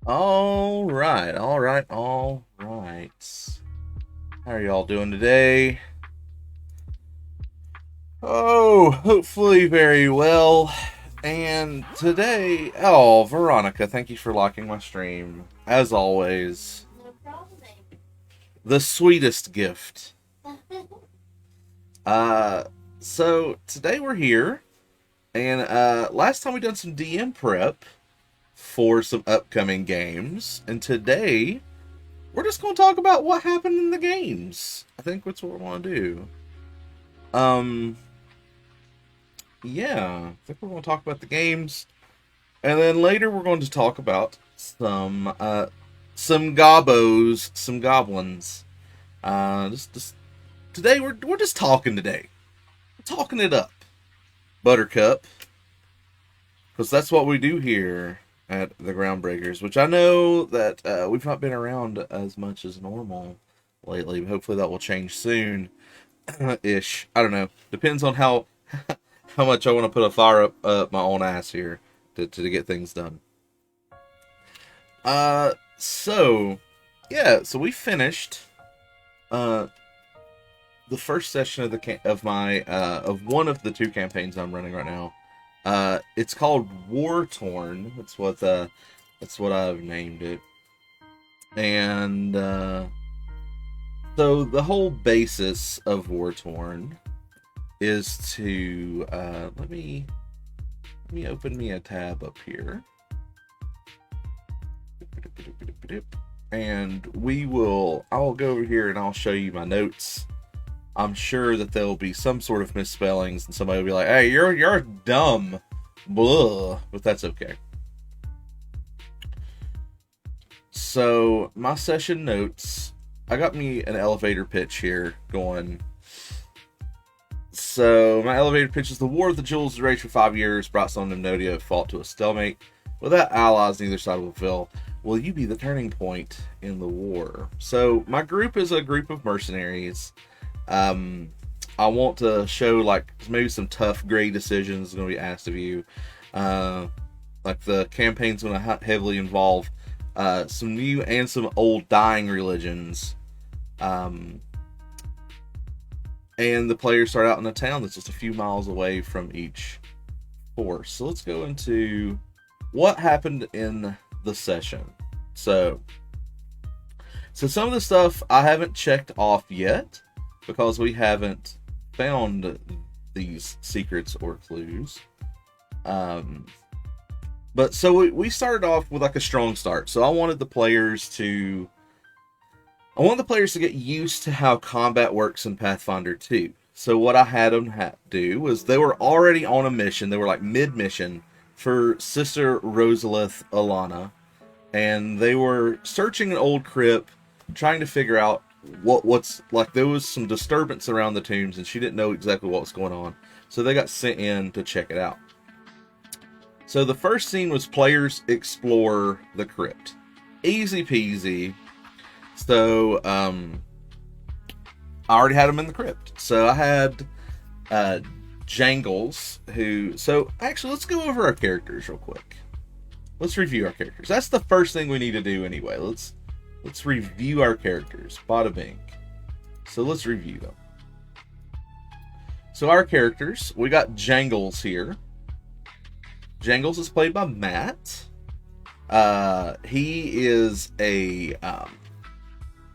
All right, all right, all right. How are y'all doing today? Oh, hopefully very well. And today, Veronica, thank you for locking my stream. As always, No problem. the sweetest gift. Uh, so today we're here, and last time we done some DM prep for some upcoming games, and today we're just going to talk about what happened in the games. I think that's what we want to do. Um, yeah, I think we're going to talk about the games, and then later we're going to talk about some gobos, some goblins. Just today we're just talking today, we're talking it up, Buttercup, because that's what we do here at the Groundbreakers. Which I know that we've not been around as much as normal lately. Hopefully that will change soon. Ish. I don't know. Depends on how much I want to put a fire up my own ass here to get things done. So yeah, so we finished uh the first session of of one of the two campaigns I'm running right now. It's called War Torn. That's what I've named it. And so the whole basis of War Torn is to let me open me a tab up here, and I'll go over here and I'll show you my notes. I'm sure that there'll be some sort of misspellings, and somebody will be like, "Hey, you're dumb," blah, but that's okay. So my session notes, I got me an elevator pitch here going. So my elevator pitch is: the War of the Jewels raged for 5 years, brought some of Nodia fought to a stalemate. Without allies, neither side will fulfill. Will you be the turning point in the war? So my group is a group of mercenaries. Um, I want to show like maybe some tough, gray decisions going to be asked of you. Uh, like the campaign's going to heavily involve some new and some old dying religions. Um, and the players start out in a town that's just a few miles away from each force. So let's go into what happened in the session. So some of the stuff I haven't checked off yet because we haven't found these secrets or clues. But so we started off with like a strong start. So I wanted the players to get used to how combat works in Pathfinder 2. So what I had them do was they were already on a mission. They were like mid-mission for Sister Rosalith Alana, and they were searching an old crypt, trying to figure out what's like. There was some disturbance around the tombs, and she didn't know exactly what was going on. So they got sent in to check it out. So the first scene was players explore the crypt. Easy peasy. So, I already had them in the crypt. So I had Jangles, who... So, actually, let's go over our characters real quick. Let's review our characters. That's the first thing we need to do anyway. Let's review our characters. Bada bing. So let's review them. So our characters, we got Jangles here. Jangles is played by Matt. He is a...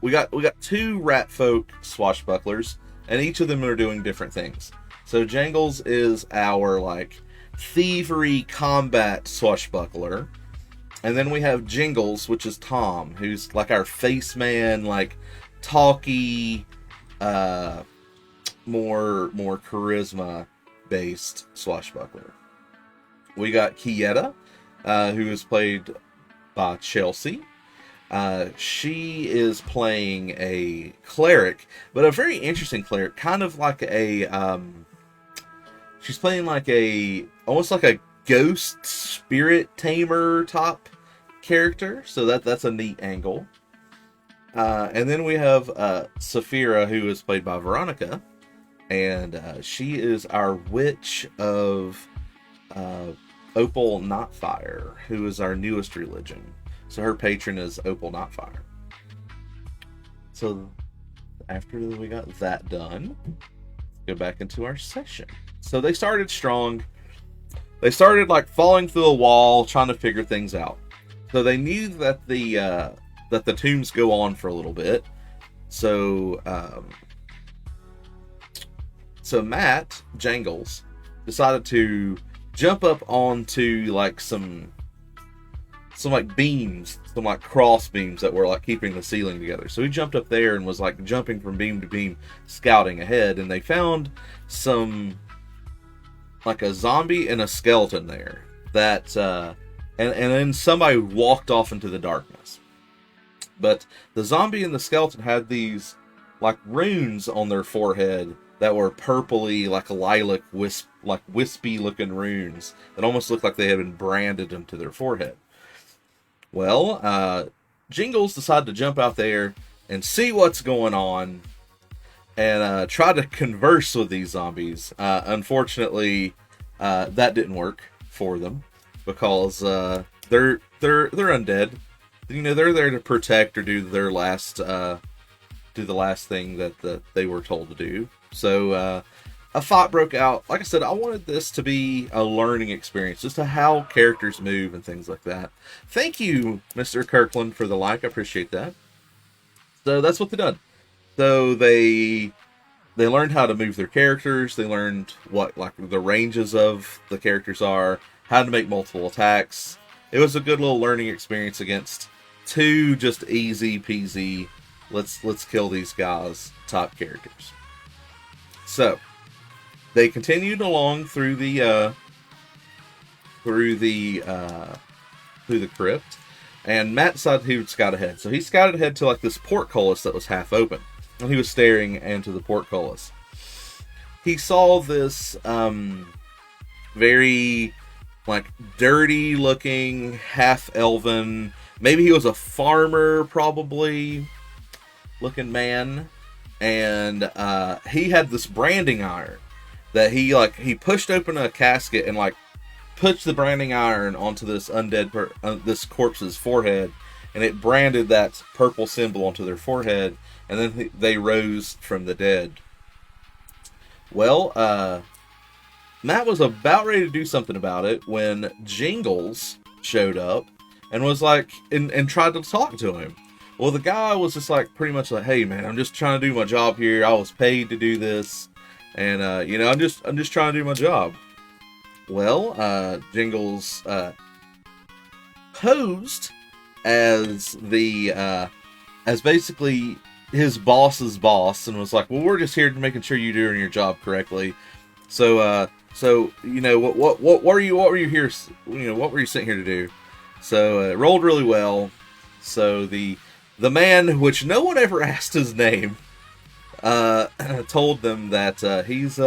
we got two rat folk swashbucklers, and each of them are doing different things. So Jangles is our like thievery combat swashbuckler, and then we have Jingles, which is Tom, who's like our face man, like talky, more charisma based swashbuckler. We got Kieta, who is played by Chelsea. She is playing a cleric, but a very interesting cleric, kind of like she's playing like almost like a ghost spirit tamer top character, so that's a neat angle. And then we have Saphira, who is played by Veronica, and she is our witch of Opal Notfire, who is our newest religion. So her patron is Opal Nightfire. So after we got that done, let's go back into our session. So they started strong. They started like falling through a wall, trying to figure things out. So they knew that the tombs go on for a little bit. So so Matt Jangles decided to jump up onto like some like beams, some like cross beams that were like keeping the ceiling together. So he jumped up there and was like jumping from beam to beam, scouting ahead, and they found some like a zombie and a skeleton there that and then somebody walked off into the darkness. But the zombie and the skeleton had these like runes on their forehead that were purpley, like lilac like wispy looking runes that almost looked like they had been branded into their forehead. Well, Jingles decided to jump out there and see what's going on and try to converse with these zombies. Unfortunately, that didn't work for them because they're undead. You know, they're there to protect or do the last thing that they were told to do. So a fight broke out. Like I said, I wanted this to be a learning experience, just to how characters move and things like that. Thank you, Mr. Kirkland, for the like. I appreciate that. So that's what they done. So they learned how to move their characters. They learned what like the ranges of the characters are, how to make multiple attacks. It was a good little learning experience against two just easy peasy, let's kill these guys top characters. So they continued along through the crypt, and Matt decided he would scout ahead. So he scouted ahead to like this portcullis that was half open, and he was staring into the portcullis. He saw this very like dirty looking half elven, maybe he was a farmer probably looking man, and he had this branding iron that he pushed open a casket and like pushed the branding iron onto this this corpse's forehead, and it branded that purple symbol onto their forehead, and then they rose from the dead. Well, Matt was about ready to do something about it when Jingles showed up and was like, and tried to talk to him. Well, the guy was just like, pretty much like, hey man, I'm just trying to do my job here. I was paid to do this. And, I'm just trying to do my job. Well, Jingles, posed as as basically his boss's boss, and was like, well, we're just here to making sure you're doing your job correctly. So, what were you here, what were you sitting here to do? So, it rolled really well. So the man, which no one ever asked his name, told them that he's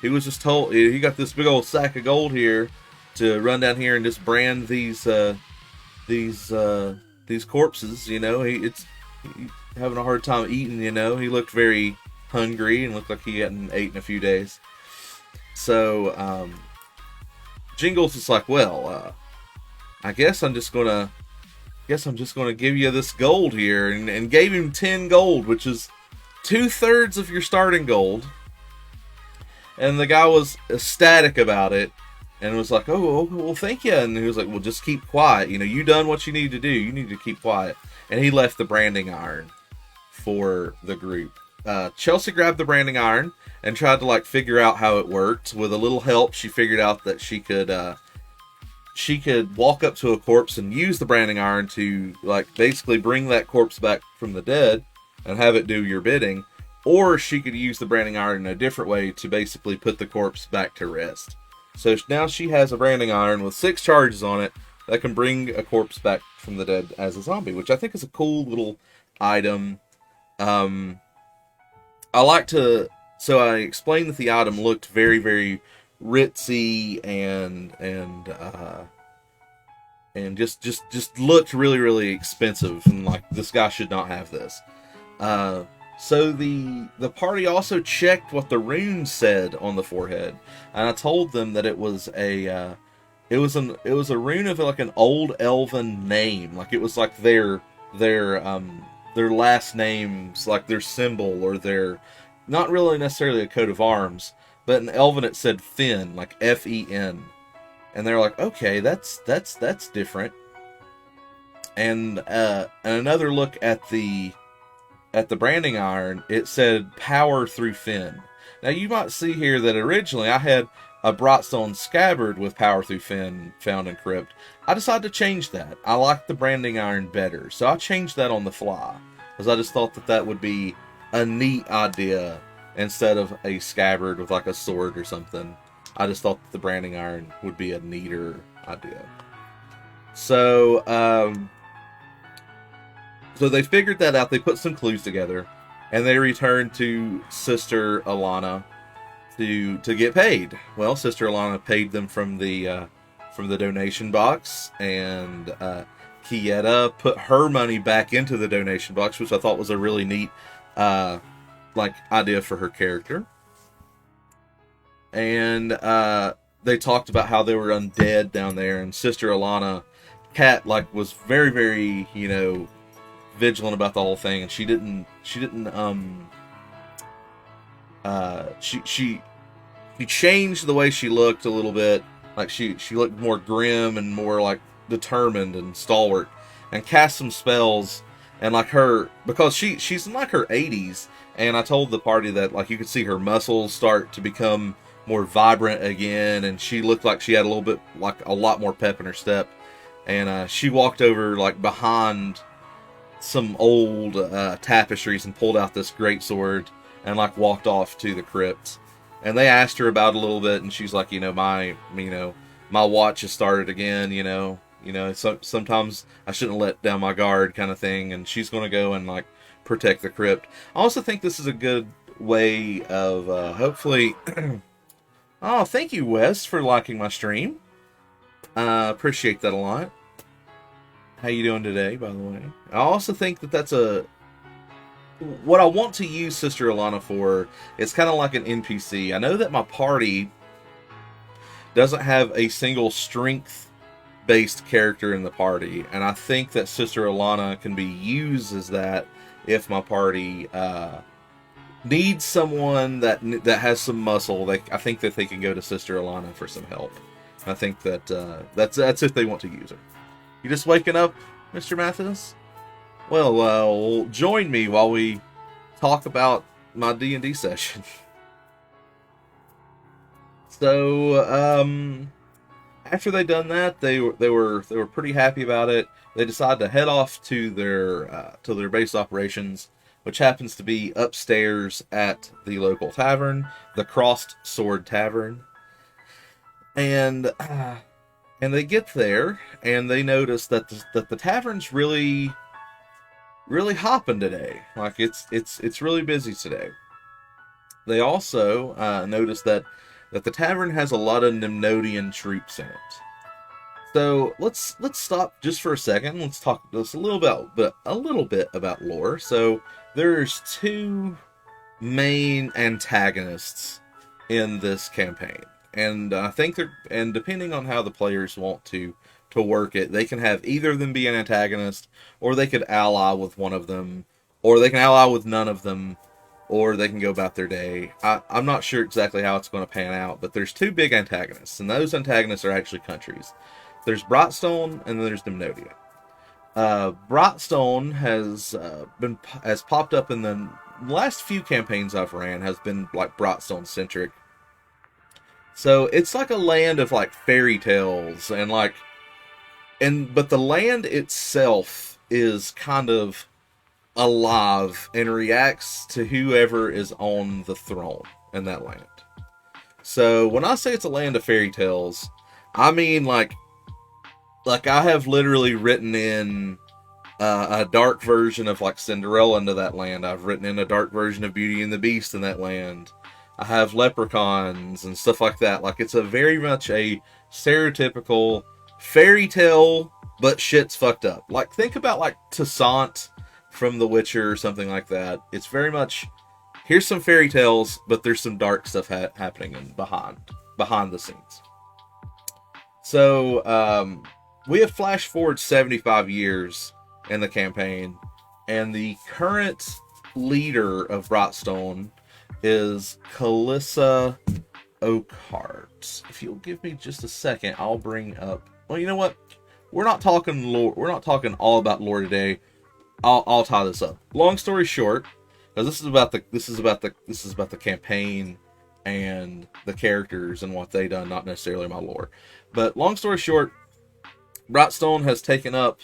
he was just told he got this big old sack of gold here to run down here and just brand these corpses. He's having a hard time eating. He looked very hungry and looked like he hadn't eaten in a few days. So Jingles is like, well, I guess I'm just gonna give you this gold here, and gave him 10 gold, which is 2/3 of your starting gold. And the guy was ecstatic about it, and was like, oh, well, thank you. And he was like, well, just keep quiet. You done what you need to do. You need to keep quiet. And he left the branding iron for the group. Chelsea grabbed the branding iron and tried to like figure out how it worked. With a little help, she figured out that she could walk up to a corpse and use the branding iron to like basically bring that corpse back from the dead and have it do your bidding. Or she could use the branding iron in a different way to basically put the corpse back to rest. So now she has a branding iron with 6 charges on it that can bring a corpse back from the dead as a zombie, which I think is a cool little item. So I explained that the item looked very, very ritzy and just looked really, really expensive, and like, this guy should not have this. So the party also checked what the runes said on the forehead, and I told them that it was it was a rune of like an old elven name. Like it was like their last names, like their symbol or their, not really necessarily a coat of arms, but in Elven it said Fen, like Fen. And they're like, okay, that's different. And another look at the branding iron, it said power through Fen. Now you might see here that originally I had a Brightstone scabbard with power through Fen found in Crypt. I decided to change that. I like the branding iron better, so I changed that on the fly because I just thought that that would be a neat idea instead of a scabbard with like a sword or something. I just thought that the branding iron would be a neater idea. So, so they figured that out. They put some clues together, and they returned to Sister Alana to get paid. Well, Sister Alana paid them from the donation box, and Kieta put her money back into the donation box, which I thought was a really neat like idea for her character. And they talked about how they were undead down there, and Sister Alana, Kat, like was very, very, you know, vigilant about the whole thing, and she changed the way she looked a little bit. Like she looked more grim and more like determined and stalwart, and cast some spells. And like her, because she's in like her 80s, and I told the party that like you could see her muscles start to become more vibrant again, and she looked like she had a little bit, like a lot more pep in her step. And she walked over like behind some old tapestries and pulled out this great sword and like walked off to the crypt. And they asked her about it a little bit, and she's like, my watch has started again, so sometimes I shouldn't let down my guard kind of thing, and she's going to go and like protect the crypt. I also think this is a good way of hopefully oh, thank you, Wes, for liking my stream. Appreciate that a lot. How you doing today, by the way? I also think that that's what I want to use Sister Alana for. It's kind of like an NPC. I know that my party doesn't have a single strength-based character in the party, and I think that Sister Alana can be used as that if my party needs someone that has some muscle. I think that they can go to Sister Alana for some help. I think that that's if they want to use her. You just waking up, Mr. Mathis? Well, join me while we talk about my D&D session. So, after they done that, they were pretty happy about it. They decided to head off to their base operations, which happens to be upstairs at the local tavern, the Crossed Sword Tavern. And they get there, and they notice that the tavern's really hopping today. Like it's really busy today. They also notice that the tavern has a lot of Nimnodian troops in it. So let's stop just for a second. Let's talk just a little bit about lore. So there's two main antagonists in this campaign, and I think depending on how the players want to work it, they can have either of them be an antagonist, or they could ally with one of them, or they can ally with none of them, or they can go about their day. I'm not sure exactly how it's going to pan out, but there's two big antagonists, and those antagonists are actually countries. There's Brightstone, and then there's Nimnodia. Brightstone has popped up in the last few campaigns I've ran, has been like Brightstone centric. So it's like a land of like fairy tales but the land itself is kind of alive and reacts to whoever is on the throne in that land. So when I say it's a land of fairy tales, I mean like I have literally written in a dark version of like Cinderella into that land. I've written in a dark version of Beauty and the Beast in that land. I have leprechauns and stuff like that. Like it's a very much a stereotypical fairy tale, but shit's fucked up. Like think about like Toussaint from The Witcher or something like that. It's very much, here's some fairy tales, but there's some dark stuff happening behind the scenes. So we have flash forward 75 years in the campaign, and the current leader of Brightstone is Calissa Oakheart. If you'll give me just a second, I'll bring up. Well, you know what? We're not talking lore. We're not talking all about lore today. I'll tie this up. Long story short, because this is about the campaign and the characters and what they done, not necessarily my lore. But long story short, Brightstone has taken up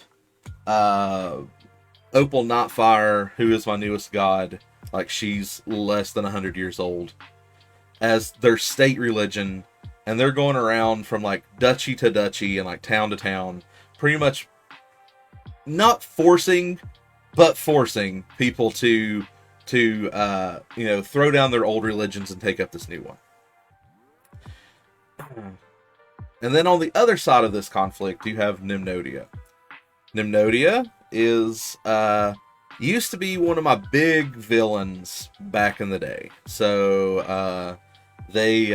Opal Nightfire, who is my newest god, like she's less than 100 years old, as their state religion, and they're going around from like duchy to duchy and like town to town, pretty much not forcing, but forcing people to throw down their old religions and take up this new one. And then on the other side of this conflict, you have Nimnodia. Nimnodia is used to be one of my big villains back in the day. So they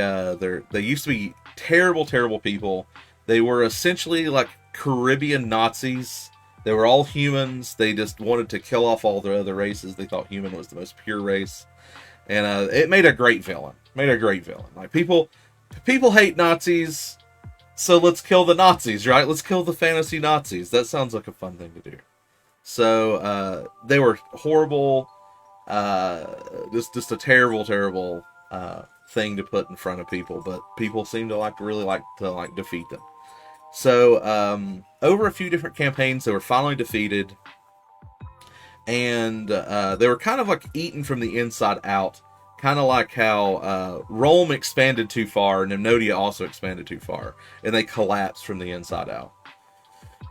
used to be terrible, terrible people. They were essentially like Caribbean Nazis. They were all humans. They just wanted to kill off all the other races. They thought human was the most pure race, and it made a great villain. Like people hate Nazis, so let's kill the Nazis, right? Let's kill the fantasy Nazis. That sounds like a fun thing to do. So they were horrible. Just a terrible, terrible thing to put in front of people, but people seem to really like to defeat them. So over a few different campaigns, they were finally defeated, and they were kind of like eaten from the inside out, kind of like how Rome expanded too far, and Nimnodia also expanded too far, and they collapsed from the inside out.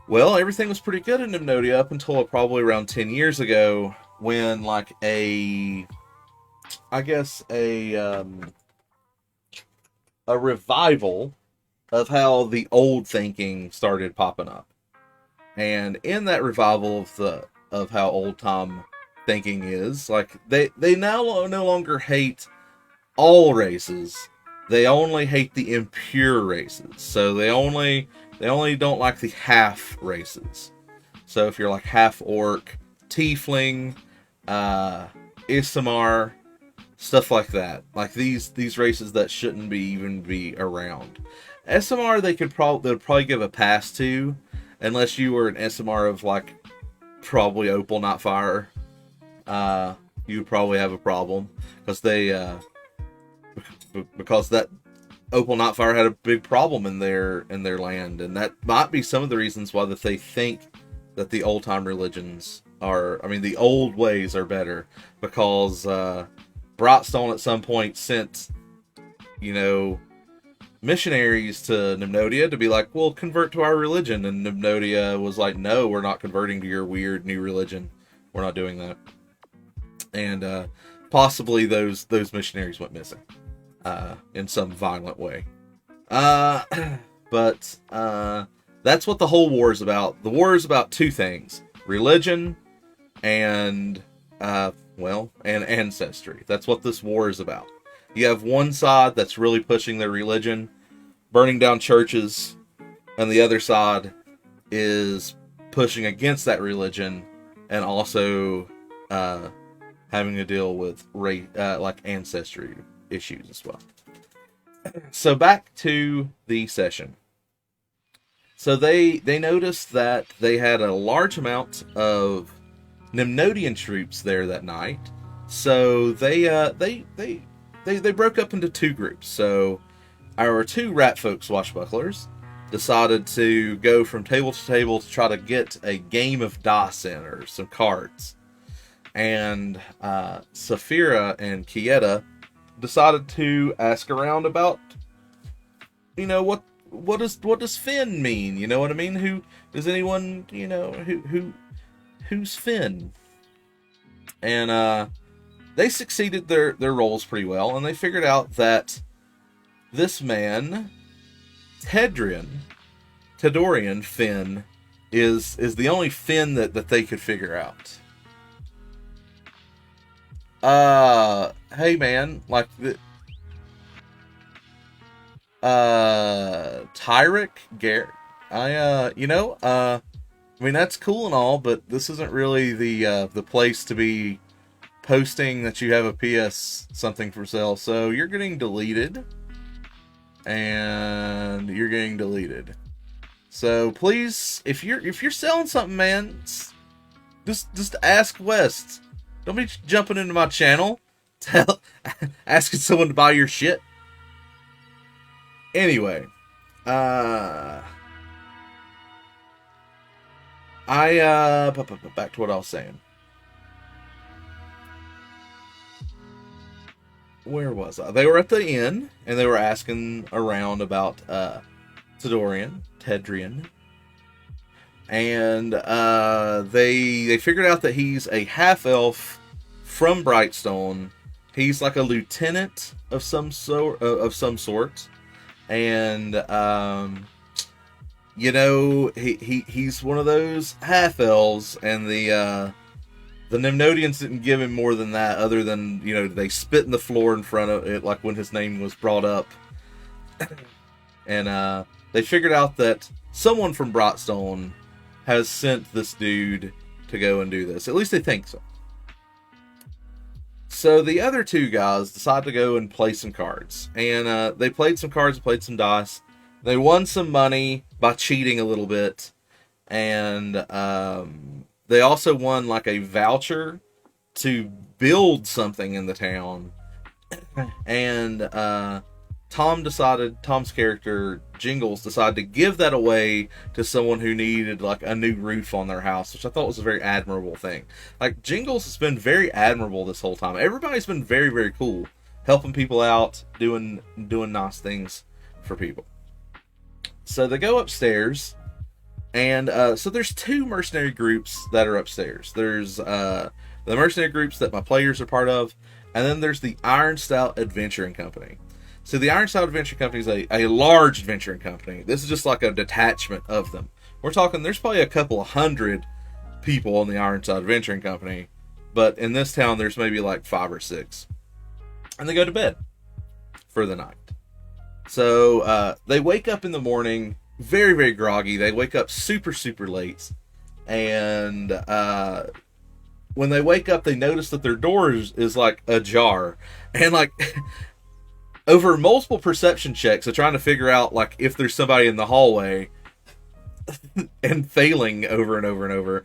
Well, everything was pretty good in Nimnodia up until probably around 10 years ago, when like a revival of how the old thinking started popping up. And in that revival of how old time thinking is, like they now no longer hate all races. They only hate the impure races. So they only don't like the half races. So if you're like half orc, tiefling, Issamar, stuff like that, like these races that shouldn't even be around. SMR they'd probably give a pass to, unless you were an SMR of like probably Opal Nightfire. You would probably have a problem because that Opal Nightfire had a big problem in their land, and that might be some of the reasons why that they think that the old time religions the old ways are better, because Brightstone at some point sent missionaries to Nimnodia to be like, well, convert to our religion, and Nimnodia was like, no, we're not converting to your weird new religion. We're not doing that. And possibly those missionaries went missing in some violent way. But that's what the whole war is about. The war is about two things: religion and ancestry. That's what this war is about. You have one side that's really pushing their religion, burning down churches, and the other side is pushing against that religion and also having to deal with ancestry issues as well. So back to the session. So they noticed that they had a large amount of Nimnodian troops there that night. So they broke up into two groups. So our two rat folk swashbucklers decided to go from table to table to try to get a game of dice in, or some cards. And Saphira and Kieta decided to ask around about, what does Finn mean? You know what I mean? Who does anyone, who's Finn? And they succeeded their roles pretty well, and they figured out that this man, Tedorian Finn, is the only Finn that they could figure out. Hey man, Tyrick Garrett. I mean, that's cool and all, but this isn't really the place to be posting that you have a PS something for sale. So you're getting deleted, and you're getting deleted. So please, if you're selling something, man, just ask West. Don't be jumping into my channel, asking someone to buy your shit. Anyway, back to what I was saying. Where was I? They were at the inn, and they were asking around about Tedrian, and they figured out that he's a half elf from Brightstone. He's like a lieutenant of some sort, and he's one of those half elves, and the Nimnodians didn't give him more than that, other than, they spit in the floor in front of it, like when his name was brought up. And they figured out that someone from Brightstone has sent this dude to go and do this. At least they think so. So the other two guys decided to go and play some cards. And they played some cards, played some dice. They won some money by cheating a little bit. And they also won like a voucher to build something in the town. And Tom's character, Jingles, decided to give that away to someone who needed like a new roof on their house, which I thought was a very admirable thing. Like, Jingles has been very admirable this whole time. Everybody's been very, very cool, helping people out, doing nice things for people. So they go upstairs, and so there's two mercenary groups that are upstairs. There's the mercenary groups that my players are part of, and then there's the Iron Stout Adventuring Company. So the Iron Stout Adventuring Company is a large adventuring company. This is just like a detachment of them. We're talking, there's probably a couple of hundred people in the Iron Stout Adventuring Company, but in this town there's maybe like 5 or 6. And they go to bed for the night. So they wake up in the morning very, very groggy. They wake up super, super late. And when they wake up, they notice that their door is like ajar. And like... over multiple perception checks of trying to figure out like if there's somebody in the hallway and failing over and over and over,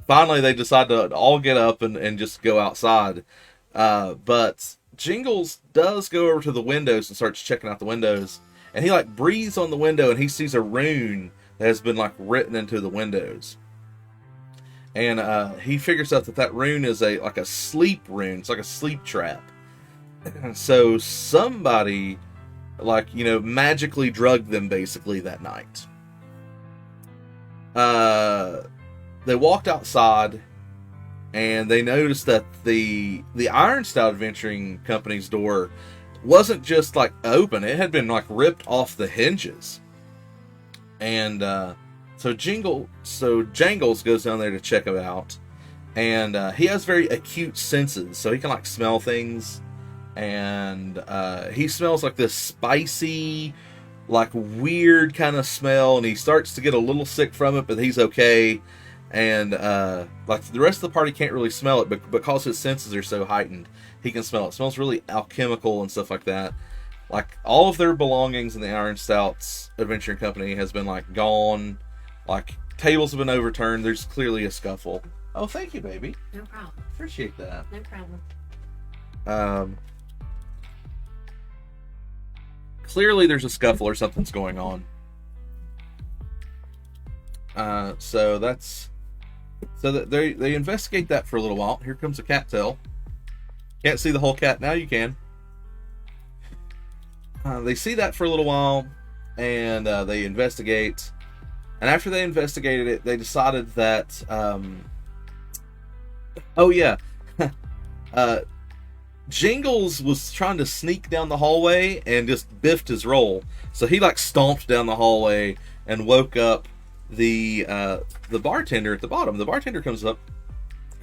finally they decide to all get up and just go outside. But Jingles does go over to the windows and starts checking out the windows, and he like breathes on the window and he sees a rune that has been like written into the windows. And he figures out that rune is like a sleep rune. It's like a sleep trap. So somebody, like, magically drugged them basically that night. They walked outside, and they noticed that the Iron Stout Adventuring Company's door wasn't just like open; it had been like ripped off the hinges. And so Jangles goes down there to check it out, and he has very acute senses, so he can like smell things. And he smells like this spicy, like weird kind of smell, and he starts to get a little sick from it, but he's okay. And like the rest of the party can't really smell it, but because his senses are so heightened, he can smell it. It smells really alchemical and stuff like that. Like, all of their belongings in the Iron Stouts Adventuring Company has been like gone. Like, tables have been overturned. There's clearly a scuffle. Oh, thank you, baby. No problem. Appreciate that. No problem. Clearly there's a scuffle or something's going on. So they investigate that for a little while. Here comes a cattail. Can't see the whole cat now. You can. They see that for a little while, and they investigate. And after they investigated it, they decided that Jingles was trying to sneak down the hallway and just biffed his roll. So he like stomped down the hallway and woke up the bartender at the bottom. The bartender comes up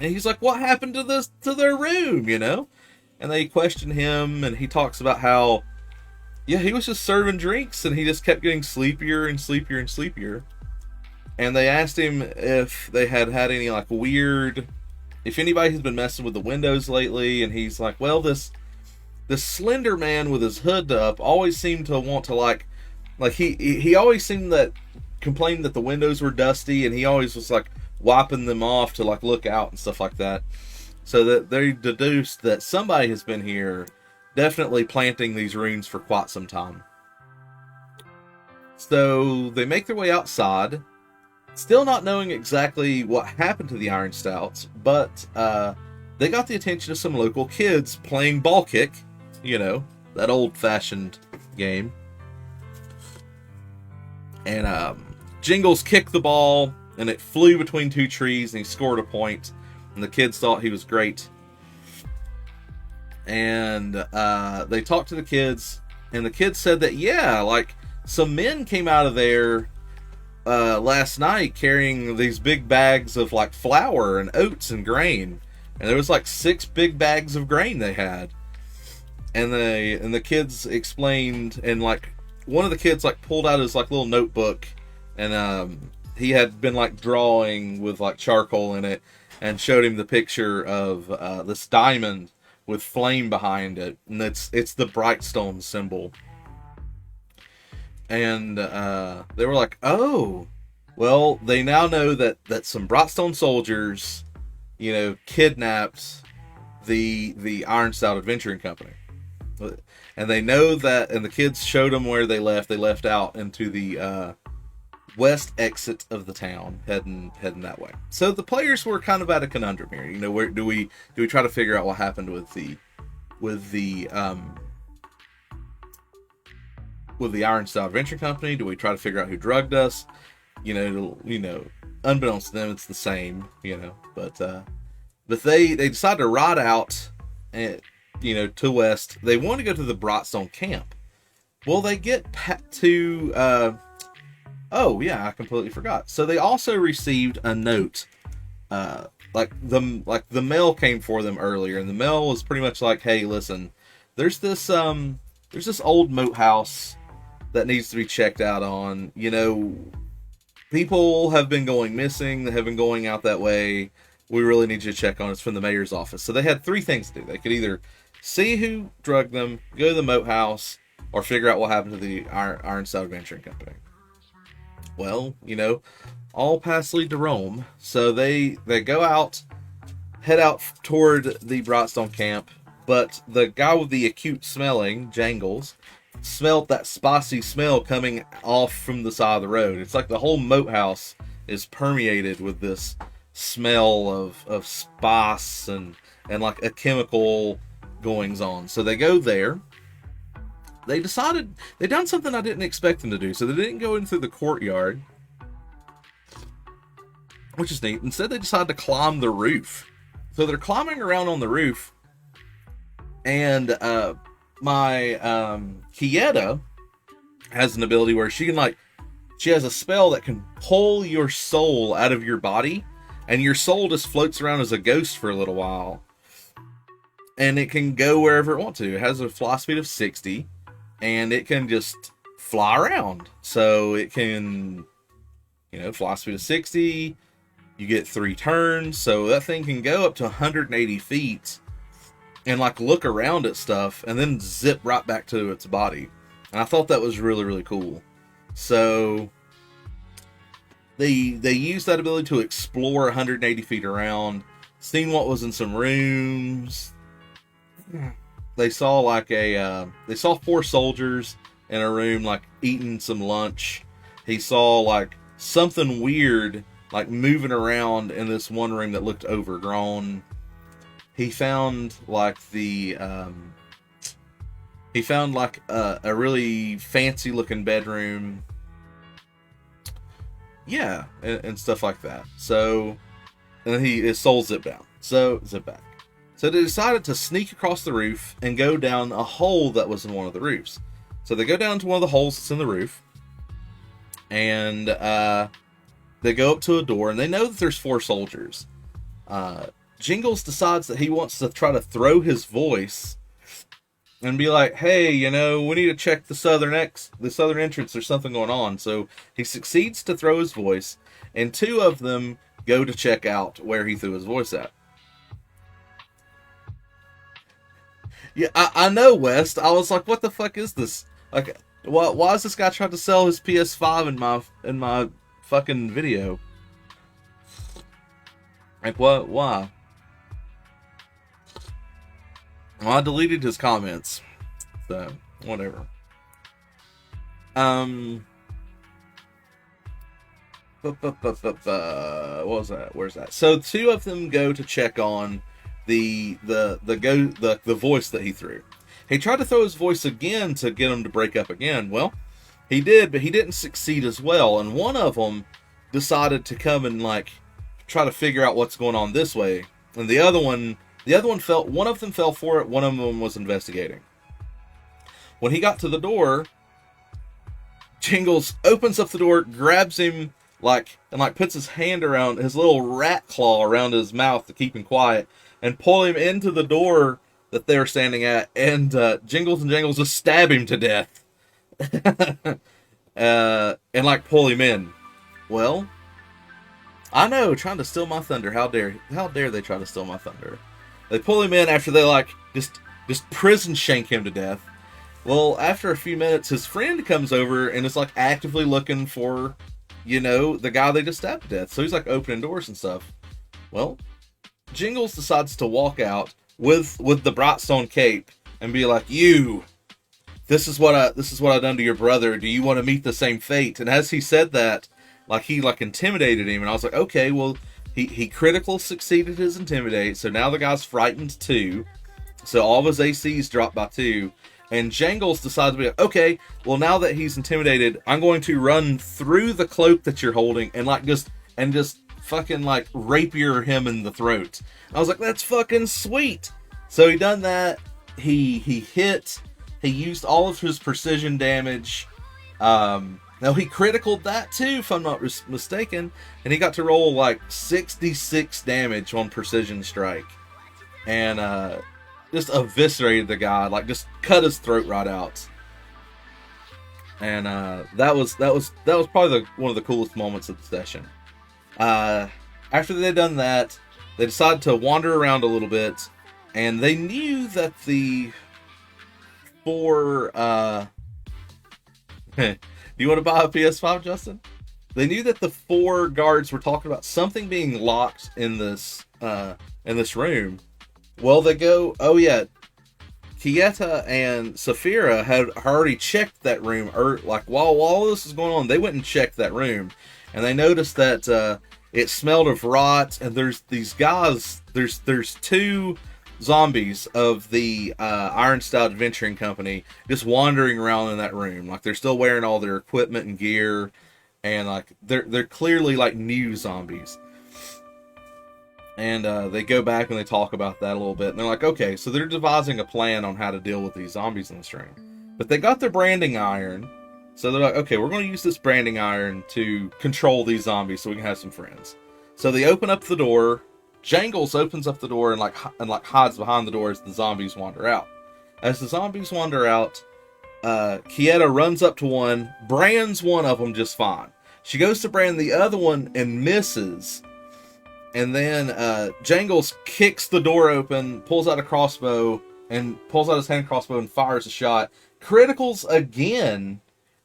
and he's like, "What happened to their room?" And they question him, and he talks about how Yeah, he was just serving drinks, and he just kept getting sleepier and sleepier and sleepier. And they asked him if they had any like weird, if anybody has been messing with the windows lately, and he's like, well, this slender man with his hood up always seemed to want to like he always seemed that complained that the windows were dusty, and he always was like wiping them off to like look out and stuff like that. So that they deduced that somebody has been here, definitely planting these runes for quite some time. So they make their way outside, still not knowing exactly what happened to the Iron Stouts, but they got the attention of some local kids playing ball kick, you know, that old-fashioned game. And Jingles kicked the ball, and it flew between two trees, and he scored a point, and the kids thought he was great. And they talked to the kids, and the kids said that, yeah, like, some men came out of there last night carrying these big bags of like flour and oats and grain, and there was like 6 big bags of grain they had. And the kids explained, and like one of the kids like pulled out his like little notebook, and he had been like drawing with like charcoal in it, and showed him the picture of this diamond with flame behind it, and it's the Brightstone symbol. And they were like, oh, well, they now know that some Brightstone soldiers, you know, kidnapped the Iron Stout Adventuring Company. And they know that, and the kids showed them where they left. They left out into the west exit of the town, heading that way. So the players were kind of at a conundrum here. You know, where do we try to figure out what happened with the Iron Stout Adventure Company? Do we try to figure out who drugged us? You know, unbeknownst to them, it's the same. You know, but they decide to ride out, and to west. They want to go to the Brightstone camp. Well, they get to. Oh yeah, I completely forgot. So they also received a note. Like the mail came for them earlier, and the mail was pretty much like, hey, listen, there's this old moat house that needs to be checked out on. You know, people have been going missing. They have been going out that way. We really need you to check on it. It's from the mayor's office. So they had 3 things to do. They could either see who drugged them, go to the moat house, or figure out what happened to the Iron Stout Adventuring Company. Well, all paths lead to Rome. So they go out, head out toward the Brightstone camp, but the guy with the acute smelling, Jangles, smelled that spicy smell coming off from the side of the road. It's like the whole moat house is permeated with this smell of spice and like a chemical goings on. So they go there. They decided they done something I didn't expect them to do. So they didn't go in through the courtyard, which is neat. Instead, they decided to climb the roof. So they're climbing around on the roof, and my Kieta has an ability where she has a spell that can pull your soul out of your body, and your soul just floats around as a ghost for a little while. And it can go wherever it wants to. It has a fly speed of 60, and it can just fly around. So it can, fly speed of 60. You get 3 turns, so that thing can go up to 180 feet and look around at stuff and then zip right back to its body. And I thought that was really, really cool. So they used that ability to explore 180 feet around, seen what was in some rooms. They saw they saw 4 soldiers in a room eating some lunch. He saw something weird moving around in this one room that looked overgrown. He found a really fancy looking bedroom. Yeah, and stuff like that. So, and then his soul zipped down. So, zip back. So they decided to sneak across the roof and go down a hole that was in one of the roofs. So they go down to one of the holes that's in the roof. And they go up to a door, and they know that there's 4 soldiers. Jingles decides that he wants to try to throw his voice and be like, hey, you know, we need to check the southern entrance. There's something going on. So he succeeds to throw his voice, and two of them go to check out where he threw his voice at. Yeah, I know, West. I was like, what the fuck is this? Like, why is this guy trying to sell his PS5 in my fucking video? Like, what? Why? Well, I deleted his comments, so whatever. What was that? Where's that? So two of them go to check on the voice that he threw. He tried to throw his voice again to get him to break up again. Well, he did, but he didn't succeed as well. And one of them decided to come and like try to figure out what's going on this way, and the other one fell. One of them fell for it. One of them was investigating. When he got to the door, Jingles opens up the door, grabs him and puts his hand around his little rat claw around his mouth to keep him quiet, and pull him into the door that they're standing at, and Jingles and Jangles just stab him to death. And like pull him in. Well, I know, trying to steal my thunder. How dare they try to steal my thunder? They pull him in after they like just prison shank him to death. Well, after a few minutes, his friend comes over and is like actively looking for, you know, the guy they just stabbed to death. So he's like opening doors and stuff. Well, Jingles decides to walk out with the Brightstone cape and be like, "You, this is what I done to your brother. Do you want to meet the same fate?" And as he said that, like he like intimidated him, and I was like, okay, well, he critical succeeded his intimidate, so now the guy's frightened too. So all of his ACs dropped by 2. And Jangles decides to be like, okay, well, now that he's intimidated, I'm going to run through the cloak that you're holding and just fucking like rapier him in the throat. I was like, that's fucking sweet. So he done that. He used all of his precision damage. Now he criticaled that too, if I'm not mistaken, and he got to roll like 66 damage on precision strike, and just eviscerated the guy, like just cut his throat right out. And that was probably one of the coolest moments of the session. After they'd done that, they decided to wander around a little bit, and they knew that the 4 do you want to buy a PS5, Justin? They knew that the 4 guards were talking about something being locked in this room. Well, they go, oh yeah, Kieta and Saphira had already checked that room, or like while all this is going on, they went and checked that room, and they noticed that it smelled of rot, and there's these guys, there's 2 zombies of the Ironstone Adventuring Company just wandering around in that room. Like they're still wearing all their equipment and gear, and like they're clearly like new zombies. And they go back and they talk about that a little bit, and they're like, okay, so they're devising a plan on how to deal with these zombies in this room. But they got their branding iron, so they're like, okay, we're going to use this branding iron to control these zombies so we can have some friends. So they open up the door. Jangles opens up the door and hides behind the door as the zombies wander out. As the zombies wander out, Kieta runs up to one, brands one of them just fine. She goes to brand the other one and misses. And then Jangles kicks the door open, pulls out a crossbow, and pulls out his hand crossbow and fires a shot. Criticals again,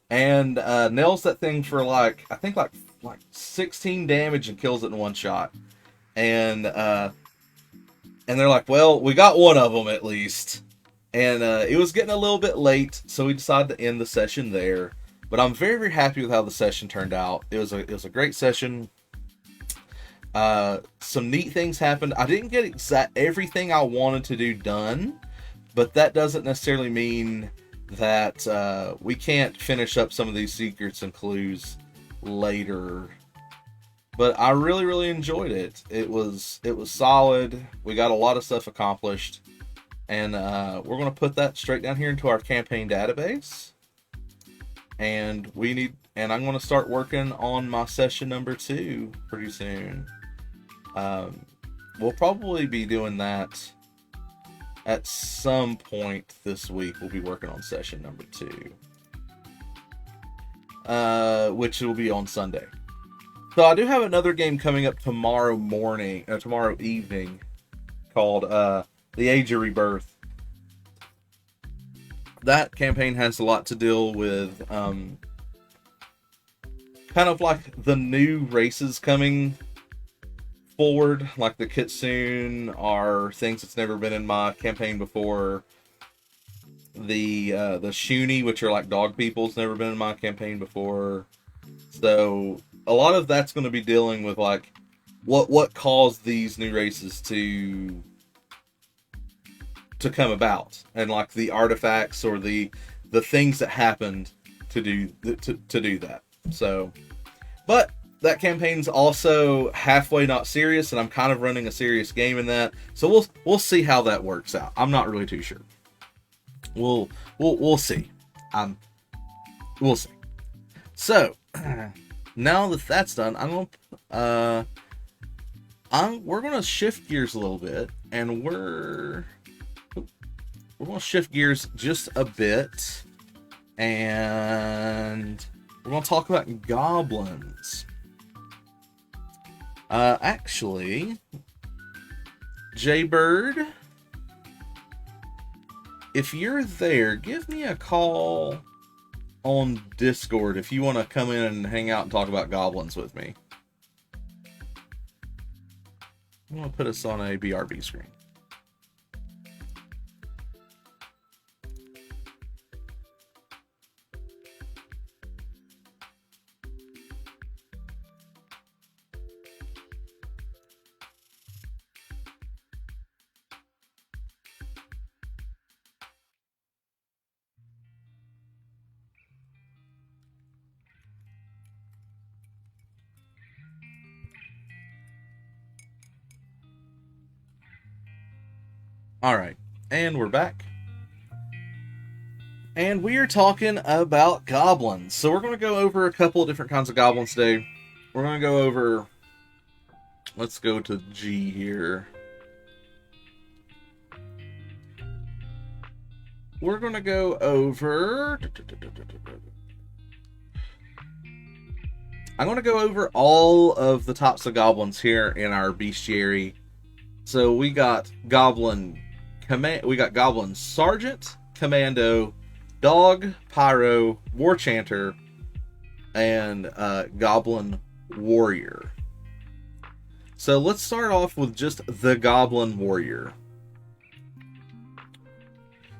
and nails that thing for like 16 damage and kills it in one shot. And they're like, well, we got one of them at least. And it was getting a little bit late, so we decided to end the session there. But I'm very, very happy with how the session turned out. It was a great session. Some neat things happened. I didn't get everything I wanted to do done, but that doesn't necessarily mean that we can't finish up some of these secrets and clues later. But I really, really enjoyed it. It was solid. We got a lot of stuff accomplished. And we're going to put that straight down here into our campaign database. And I'm going to start working on my session number 2 pretty soon. We'll probably be doing that at some point this week, we'll be working on session number 2, which will be on Sunday. So I do have another game coming up tomorrow evening, called The Age of Rebirth. That campaign has a lot to deal with kind of like the new races coming forward, like the Kitsune are things that's never been in my campaign before. The Shuni, which are like dog people's, never been in my campaign before. So a lot of that's going to be dealing with like what caused these new races to come about, and like the artifacts or the things that happened to do that. So, but that campaign's also halfway not serious, and I'm kind of running a serious game in that. So we'll see how that works out. I'm not really too sure. We'll see. We'll see. So now that that's done, we're gonna shift gears a little bit, and we're gonna shift gears just a bit, and we're gonna talk about goblins. Actually, Jaybird, if you're there, give me a call on Discord if you want to come in and hang out and talk about goblins with me. I'm going to put us on a BRB screen. Alright, and we're back. And we are talking about goblins. So we're going to go over a couple of different kinds of goblins today. We're going to go over... Let's go to G here. We're going to go over... I'm going to go over all of the types of goblins here in our bestiary. So we got Goblin Sergeant, Commando, Dog, Pyro, War Chanter, and Goblin Warrior. So let's start off with just the Goblin Warrior.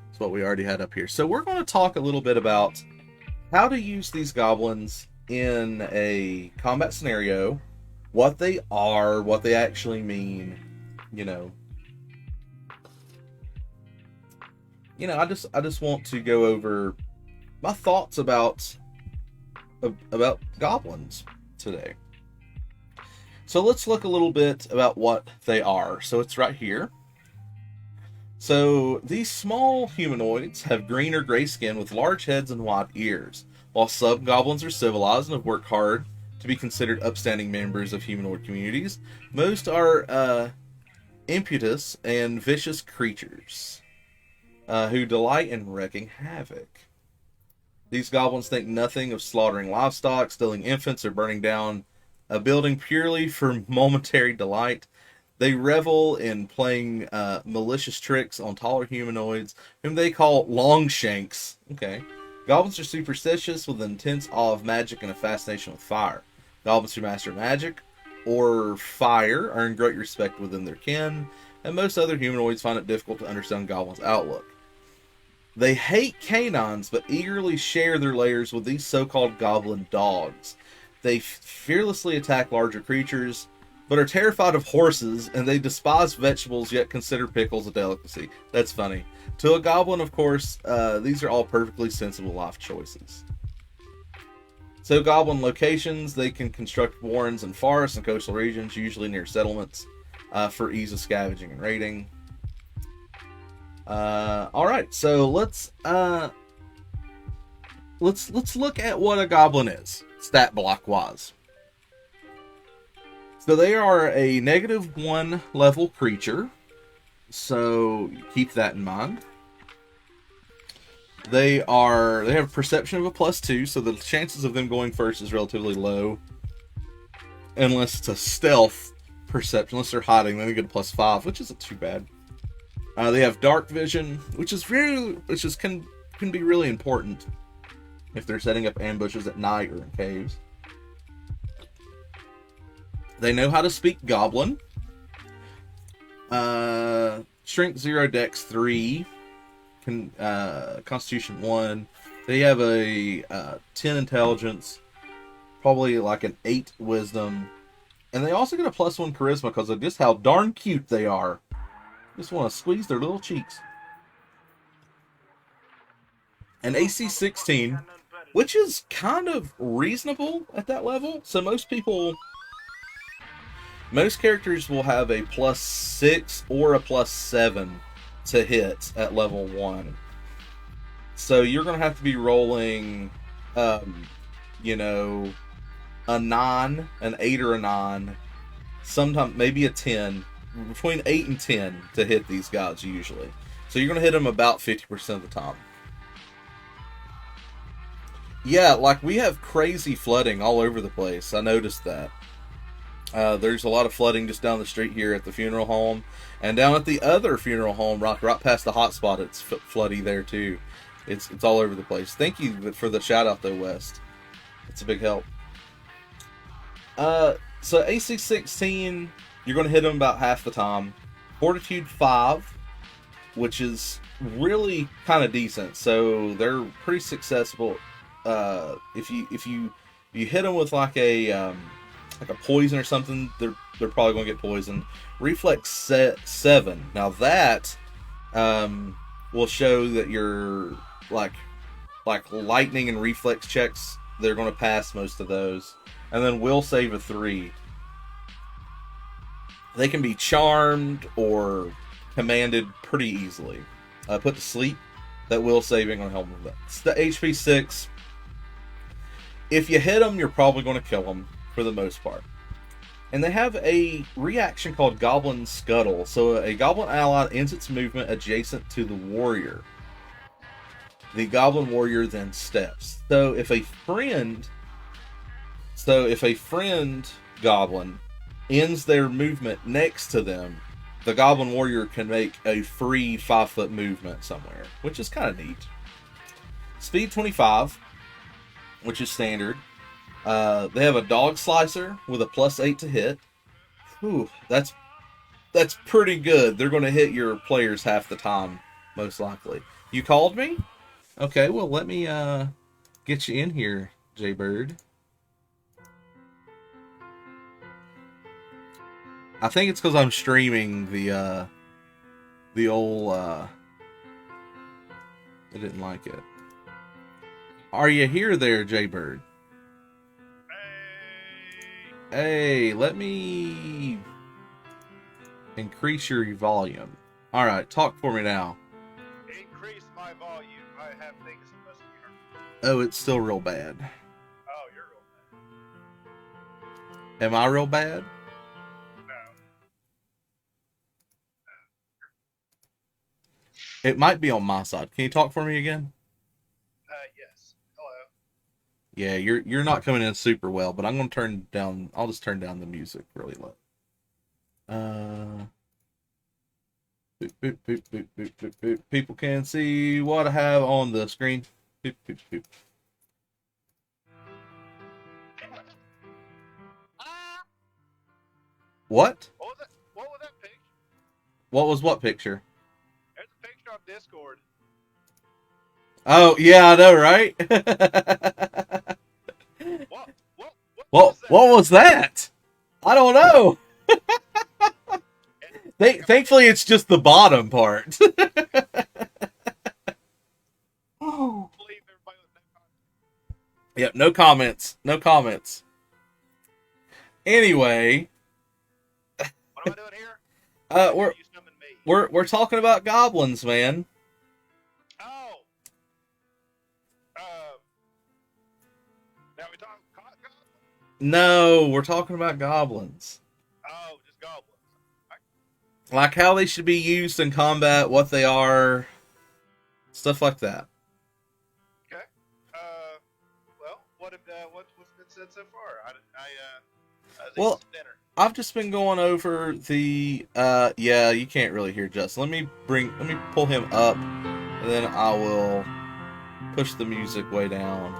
That's what we already had up here. So we're going to talk a little bit about how to use these goblins in a combat scenario, what they are, what they actually mean, I just want to go over my thoughts about goblins today. So let's look a little bit about what they are. So it's right here. So these small humanoids have green or gray skin with large heads and wide ears. While some goblins are civilized and have worked hard to be considered upstanding members of humanoid communities, most are impetuous and vicious creatures who delight in wreaking havoc. These goblins think nothing of slaughtering livestock, stealing infants, or burning down a building purely for momentary delight. They revel in playing malicious tricks on taller humanoids, whom they call longshanks. Okay. Goblins are superstitious with an intense awe of magic and a fascination with fire. Goblins who master magic or fire earn great respect within their kin, and most other humanoids find it difficult to understand goblins' outlook. They hate canines, but eagerly share their lairs with these so-called goblin dogs. They fearlessly attack larger creatures, but are terrified of horses, and they despise vegetables, yet consider pickles a delicacy. That's funny. To a goblin, of course, these are all perfectly sensible life choices. So goblin locations, they can construct warrens in forests and coastal regions, usually near settlements, for ease of scavenging and raiding. Alright, so let's look at what a goblin is, stat block wise. So they are a -1 level creature So keep that in mind. They have perception of a +2, so the chances of them going first is relatively low. Unless it's a stealth perception, unless they're hiding, then they get a +5, which isn't too bad. They have dark vision, which can be really important if they're setting up ambushes at night or in caves. They know how to speak Goblin. Strength 0, Dex 3, Constitution 1. They have a 10 Intelligence, probably like an 8 Wisdom, and they also get a +1 Charisma because of just how darn cute they are. Just want to squeeze their little cheeks. An AC 16, which is kind of reasonable at that level. So most characters will have a +6 or a +7 to hit at level 1. So you're going to have to be rolling, a 9, an 8 or a 9, sometimes maybe a 10, between 8 and 10 to hit these guys usually. So you're going to hit them about 50% of the time. Yeah, like we have crazy flooding all over the place. I noticed that. There's a lot of flooding just down the street here at the funeral home, and down at the other funeral home, right past the hotspot, it's floody there too. It's all over the place. Thank you for the shout out though, West. It's a big help. So AC 16, you're going to hit them about half the time. Fortitude 5, which is really kind of decent. So they're pretty successful. If you hit them with like a poison or something, they're probably going to get poisoned. Reflex 7. Now that will show that you're like lightning and reflex checks. They're going to pass most of those, and then will save a 3. They can be charmed or commanded pretty easily. Put to sleep. That will saving going to help with that. It's the HP 6. If you hit them, you're probably going to kill them for the most part. And they have a reaction called Goblin Scuttle. So a Goblin ally ends its movement adjacent to the warrior. The Goblin warrior then steps. So if a friend Goblin ends their movement next to them, the Goblin warrior can make a free 5-foot movement somewhere, which is kind of neat. Speed 25, which is standard. They have a dog slicer with a +8 to hit. Ooh, that's pretty good. They're going to hit your players half the time, most likely. You called me? Okay, well let me get you in here, Jaybird. I think it's because I'm streaming the old. I didn't like it. Are you here, there, Jaybird? Hey, let me increase your volume. All right, talk for me now. Increase my volume. I have things that must be heard. Oh, it's still real bad. Oh, you're real bad. Am I real bad? It might be on my side. Can you talk for me again? Yes. Hello. Yeah, you're not coming in super well, but I'm gonna turn down. I'll just turn down the music really low. Boop, boop, boop, boop, boop, boop, boop. People can see what I have on the screen. Boop, boop, boop. What? What was that? What was that picture? What was what picture? There's a picture on Discord. Oh yeah, I know, right? What was that? I don't know. Thankfully, it's just the bottom part. Oh. Yep, no comments. No comments. Anyway, What am I doing here? we're talking about goblins, man. Oh. Now we talking goblins? No, we're talking about goblins. Oh, just goblins. Like how they should be used in combat, what they are, stuff like that. Okay. Well, what's been said so far? I was eating Well, some dinner. I've just been going over the yeah, you can't really hear Justin. Let me pull him up and then I will push the music way down.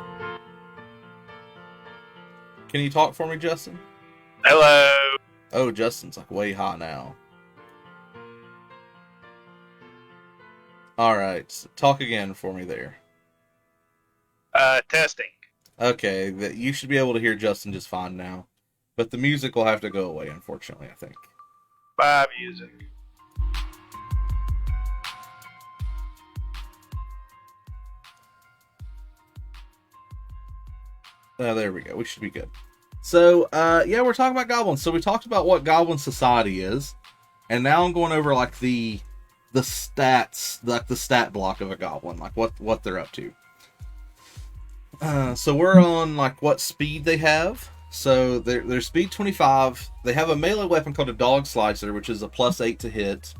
Can you talk for me, Justin? Hello. Oh, Justin's like way hot now. Alright, so talk again for me there. Testing. Okay, that you should be able to hear Justin just fine now. But the music will have to go away, unfortunately, I think. Bye, music. Oh, there we go. We should be good. So, yeah, we're talking about goblins. So we talked about what Goblin Society is, and now I'm going over like the stats, like the stat block of a goblin, like what they're up to. So we're on like what speed they have. So they're speed 25. They have a melee weapon called a dog slicer, which is a +8 to hit,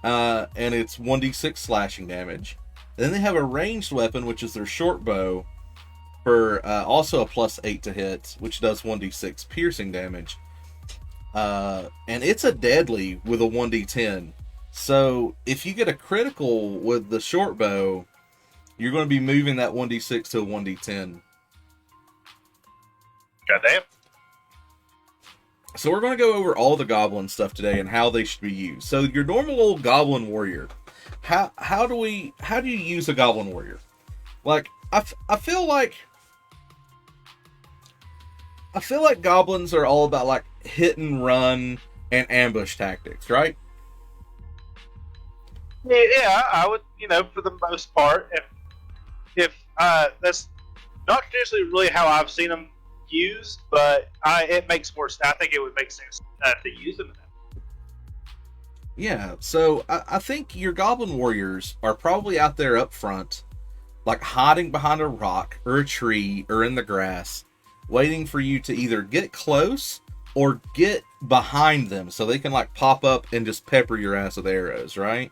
and it's 1d6 slashing damage. And then they have a ranged weapon, which is their short bow, for also a +8 to hit, which does 1d6 piercing damage. And it's a deadly with a 1d10. So if you get a critical with the short bow, you're going to be moving that 1d6 to a 1d10. Goddamn. So we're going to go over all the goblin stuff today and how they should be used. So your normal old goblin warrior, how do you use a goblin warrior? Like I feel like goblins are all about like hit and run and ambush tactics, right? Yeah, I would, for the most part, if that's not traditionally really how I've seen them used, but it makes more sense. I think it would make sense to use them in that. Yeah, so I think your goblin warriors are probably out there up front, like hiding behind a rock or a tree or in the grass, waiting for you to either get close or get behind them so they can like pop up and just pepper your ass with arrows, right?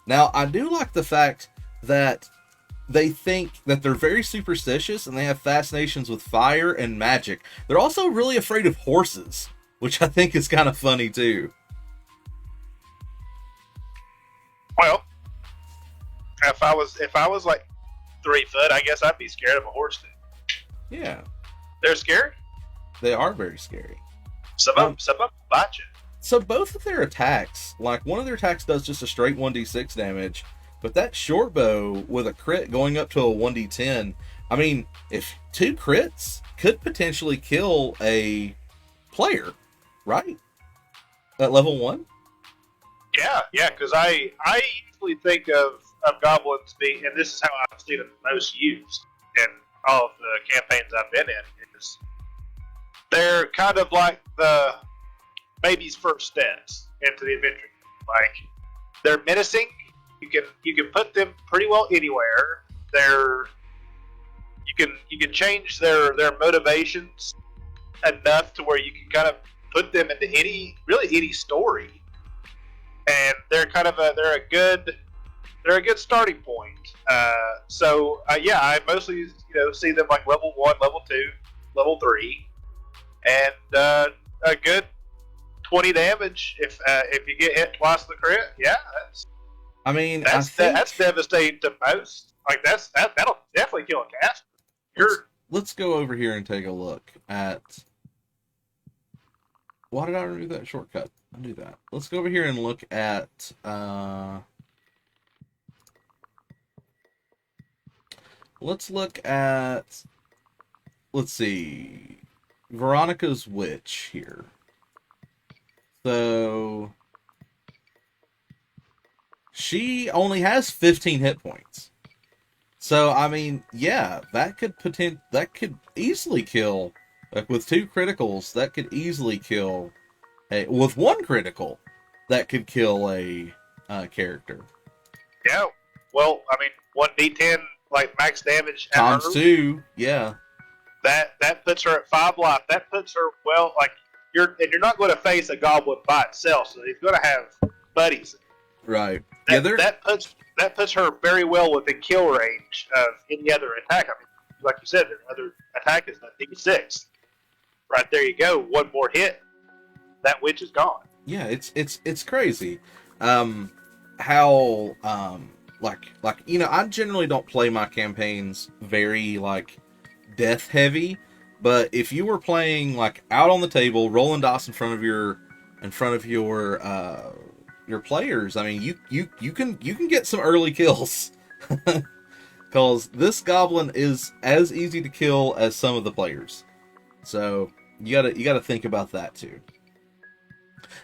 Now, I do like the fact that they think that they're very superstitious and they have fascinations with fire and magic. They're also really afraid of horses, which I think is kind of funny too. Well, if I was like 3 foot, I guess I'd be scared of a horse too. Yeah, They're scary. they are very scary. Some of them bite you. So both of their attacks, like one of their attacks does just a straight 1d6 damage, but that short bow with a crit going up to a 1d10, I mean, if 2 crits could potentially kill a player, right? At level 1? Yeah, because I usually think of goblins being, and this is how I've seen them most used in all of the campaigns I've been in, is they're kind of like the baby's first steps into the adventure. Like, they're menacing. You can put them pretty well anywhere. You can change their motivations enough to where you can kind of put them into any story, and they're a good starting point. Yeah, I mostly see them like level 1, level 2, level 3, and a good 20 damage if you get hit twice the crit. Yeah, that's devastating to most. Like that'll definitely kill a caster. Let's go over here and take a look at. Why did I remove that shortcut? I'll do that. Let's go over here and look at. Let's look at. Let's see. Veronica's witch here. So she only has 15 hit points. So I mean, yeah, that could easily kill. Like with 2 criticals, that could easily kill. With 1 critical, that could kill a character. Yeah. Well, I mean, 1d10 like max damage times 2. Yeah. That puts her at 5 life. That puts her you're not going to face a goblin by itself, so he's going to have buddies. Right. That puts her very well within kill range of any other attack. I mean, like you said, their other attack is a D6. Right there, you go. One more hit, that witch is gone. Yeah, it's crazy. How I generally don't play my campaigns very death heavy, but if you were playing out on the table, rolling dice in front of your players, I mean you can get some early kills. Because this goblin is as easy to kill as some of the players. So you gotta think about that too.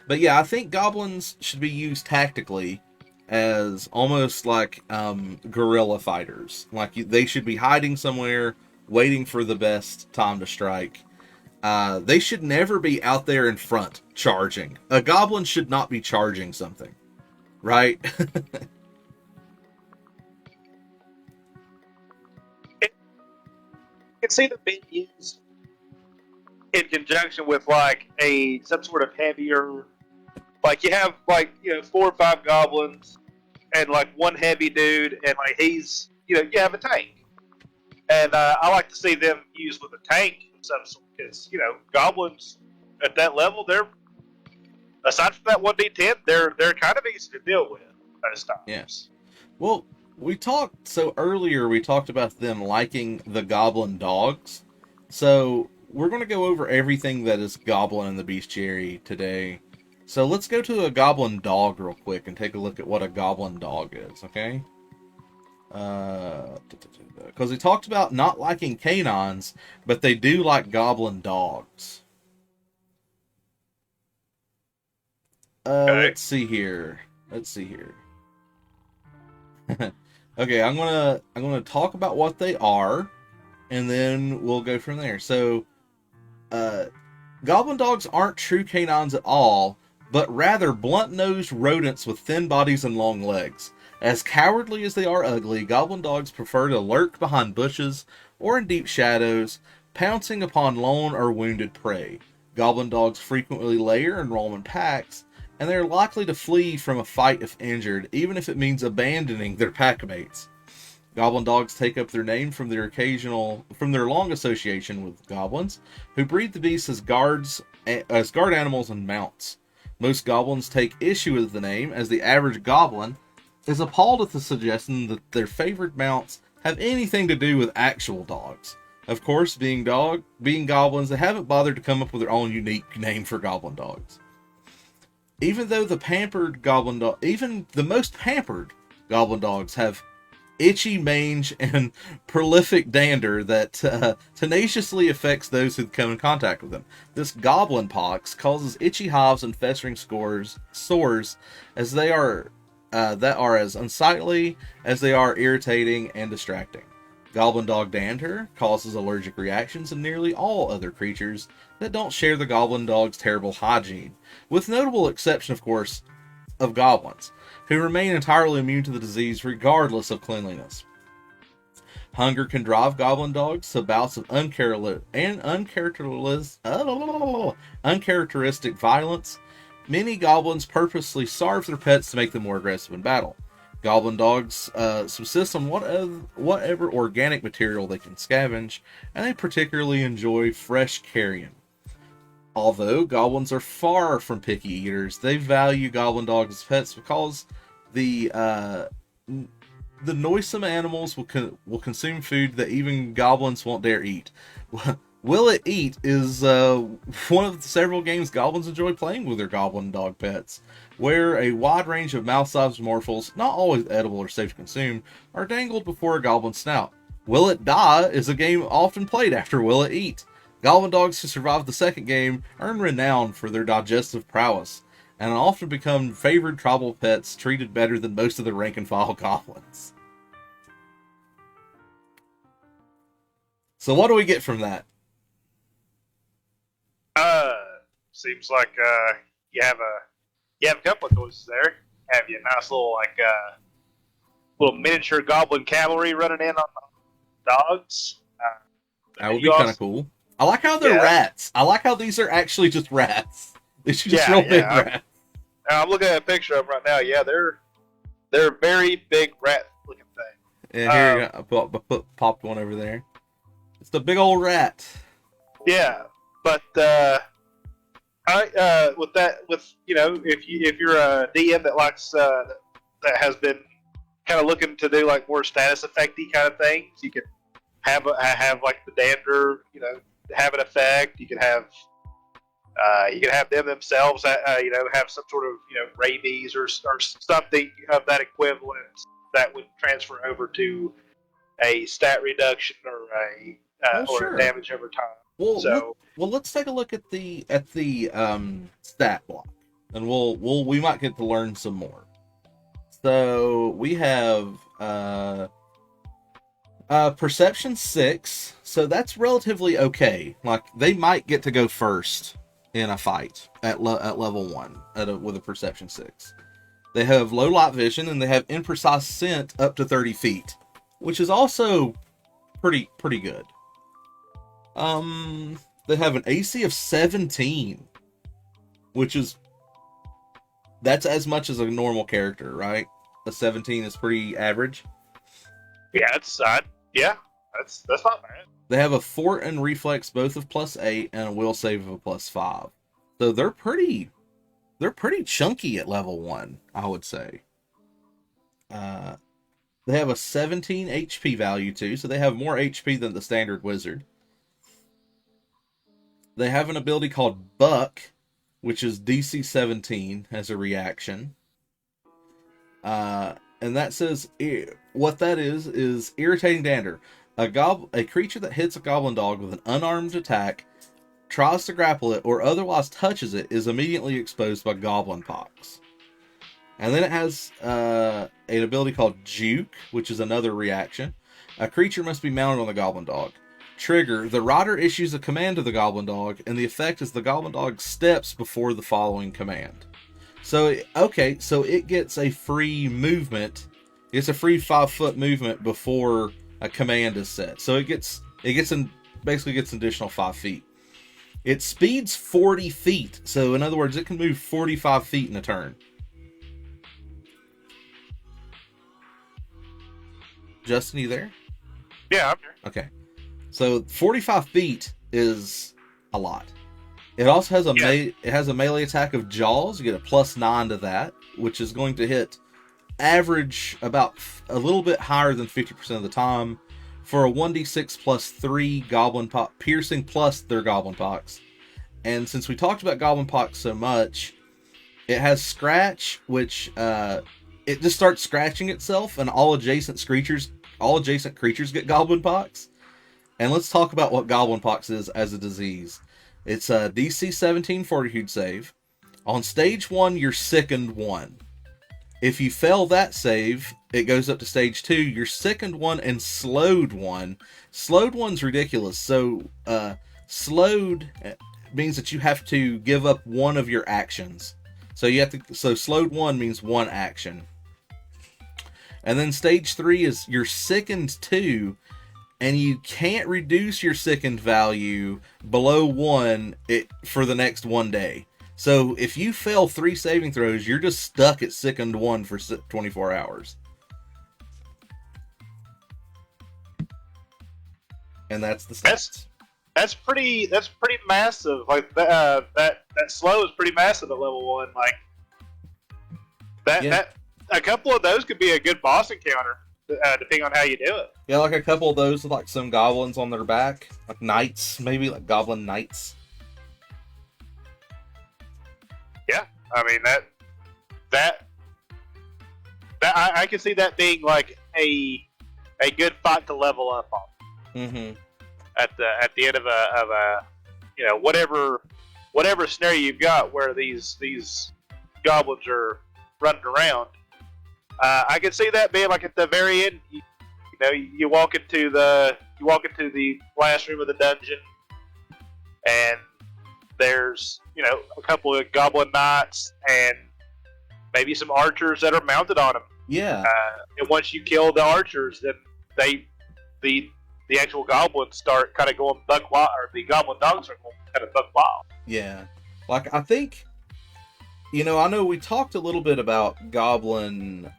But yeah, I think goblins should be used tactically as almost like guerrilla fighters. They should be hiding somewhere, waiting for the best time to strike. They should never be out there in front charging. A goblin should not be charging something, right? You can see them being used in conjunction with some sort of heavier. You have 4 or 5 goblins and one heavy dude, and he's you have a tank, and I like to see them used with a tank of some sort, because goblins at that level, they're, aside from that 1d10, they're kind of easy to deal with most times. Yes. Well, we talked about them liking the goblin dogs, so we're going to go over everything that is goblin in the bestiary today. So let's go to a goblin dog real quick and take a look at what a goblin dog is, okay? Because we talked about not liking canines, but they do like goblin dogs. Okay. Let's see here. Okay, I'm gonna talk about what they are, and then we'll go from there. So, goblin dogs aren't true canines at all, but rather blunt-nosed rodents with thin bodies and long legs. As cowardly as they are ugly, goblin dogs prefer to lurk behind bushes or in deep shadows, pouncing upon lone or wounded prey. Goblin dogs frequently lair and roam in packs, and they are likely to flee from a fight if injured, even if it means abandoning their packmates. Goblin dogs take up their name from their long association with goblins, who breed the beasts as guard animals and mounts. Most goblins take issue with the name, as the average goblin is appalled at the suggestion that their favorite mounts have anything to do with actual dogs. Of course, being goblins, they haven't bothered to come up with their own unique name for goblin dogs. Even though the most pampered goblin dogs have itchy mange and prolific dander that tenaciously affects those who come in contact with them. This goblin pox causes itchy hives and festering sores, as they are that are as unsightly as they are irritating and distracting. Goblin dog dander causes allergic reactions in nearly all other creatures that don't share the goblin dog's terrible hygiene, with notable exception, of course, of goblins, who remain entirely immune to the disease regardless of cleanliness. Hunger can drive goblin dogs to bouts of uncharacteristic violence. Many goblins purposely starve their pets to make them more aggressive in battle. Goblin dogs subsist on whatever organic material they can scavenge, and they particularly enjoy fresh carrion. Although goblins are far from picky eaters, they value goblin dogs as pets because the noisome animals will consume food that even goblins won't dare eat. Will It Eat is one of the several games goblins enjoy playing with their goblin dog pets, where a wide range of mouth-sized morsels, not always edible or safe to consume, are dangled before a goblin snout. Will It Die is a game often played after Will It Eat. Goblin dogs who survive the second game earn renown for their digestive prowess, and often become favored tribal pets treated better than most of the rank-and-file goblins. So what do we get from that? Seems like you have a couple of choices there. Have you a nice little little miniature goblin cavalry running in on the dogs? That would be kind of cool. I like how they're Yeah. rats. I like how these are actually just rats. These are just real big rats. I'm looking at a picture of them right now. Yeah, they're a very big rat looking thing. Yeah, here you go. I popped one over there. It's the big old rat. Yeah, but with if you're a DM that likes that has been kind of looking to do like more status effecty kind of things, you can have like the dander, have an effect. You can have them themselves, have some sort of rabies or something of that equivalent that would transfer over to a stat reduction or Sure. or damage over time. Well, let's take a look at the stat block, and we might get to learn some more. So we have perception 6, so that's relatively okay. Like they might get to go first in a fight at level 1 with a perception 6. They have low light vision, and they have imprecise scent up to 30 feet, which is also pretty good. They have an AC of 17, that's as much as a normal character, right? A 17 is pretty average. Yeah, that's not bad. They have a fort and reflex both of +8 and a will save of a +5. So they're pretty chunky at level 1, I would say. They have a 17 HP value too, so they have more HP than the standard wizard. They have an ability called Buck, which is DC 17 as a reaction. And that says, what that is irritating dander. A creature that hits a goblin dog with an unarmed attack, tries to grapple it, or otherwise touches it is immediately exposed by goblin pox. And then it has an ability called Juke, which is another reaction. A creature must be mounted on the goblin dog. Trigger, the rider issues a command to the goblin dog, and the effect is the goblin dog steps before the following command. So it gets a free movement. It's a free 5-foot movement before a command is set. So basically gets an additional 5 feet. It speeds 40 feet. So in other words, it can move 45 feet in a turn. Justin, you there? Yeah, I'm here. Okay. So 45 feet is a lot. It also has a melee attack of Jaws. You get a +9 to that, which is going to hit average about a little bit higher than 50% of the time for a 1d6 +3 goblin pox piercing plus their goblin pox. And since we talked about goblin pox so much, it has scratch, which it just starts scratching itself, and all adjacent creatures get goblin pox. And let's talk about what goblin pox is as a disease. It's a DC 17 fortitude save. On stage 1, you're sickened 1. If you fail that save, it goes up to stage 2. You're sickened 1 and slowed 1. Slowed 1's ridiculous. So, slowed means that you have to give up one of your actions. So slowed 1 means one action. And then stage 3 is you're sickened 2, and you can't reduce your sickened value below 1 for the next 1 day. So if you fail 3 saving throws, you're just stuck at sickened 1 for 24 hours. And that's the stats. That's pretty massive. Like that slow is pretty massive at level 1. Like that a couple of those could be a good boss encounter, depending on how you do it. Yeah, like a couple of those with like some goblins on their back, like knights, maybe like goblin knights. Yeah, I mean that I can see that being like a good fight to level up on. Mm-hmm. At the end of a whatever scenario you've got where these goblins are running around, I can see that being like at the very end. You walk into the last room of the dungeon, and there's a couple of goblin knights and maybe some archers that are mounted on them. Yeah. And once you kill the archers, then the the actual goblins start kind of going buck wild, or the goblin dogs are going kind of buck wild. Yeah. Like, I think, I know we talked a little bit about Goblin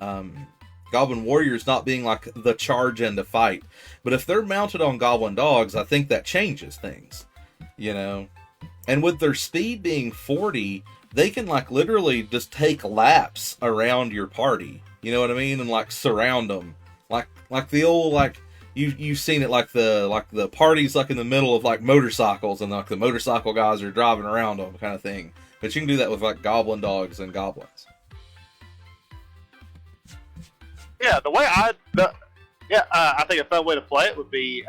warriors not being like the charge and the fight, but if they're mounted on goblin dogs, I think that changes things, and with their speed being 40, they can like literally just take laps around your party, you know what I mean, and like surround them, like the old, like you've seen it, like the parties like in the middle of like motorcycles, and like the motorcycle guys are driving around them kind of thing. But you can do that with like goblin dogs and goblins. Yeah, I think a fun way to play it would be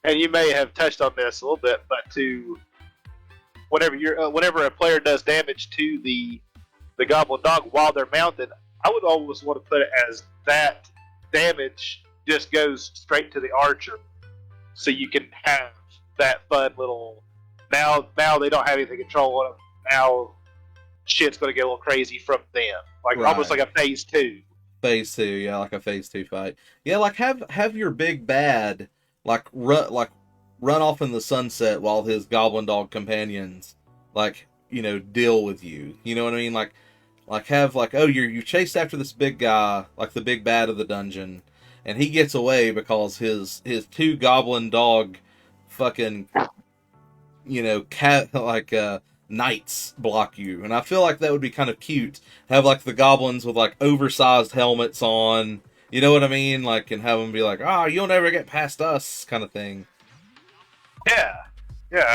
and you may have touched on this a little bit, but whenever a player does damage to the goblin dog while they're mounted, I would always want to put it as that damage just goes straight to the archer, so you can have that fun little. Now they don't have anything to control on them. Now shit's going to get a little crazy from them, like Right. almost like a phase 2. Phase 2, yeah, like a phase 2 fight. Yeah, like have your big bad run off in the sunset while his goblin dog companions deal with you. You know what I mean? Like have you chased after this big guy, like the big bad of the dungeon, and he gets away because his 2 goblin dog fucking knights block you. And I feel like that would be kind of cute. Have like the goblins with like oversized helmets on, you know what I mean? Like, and have them be like, you'll never get past us, kind of thing. Yeah.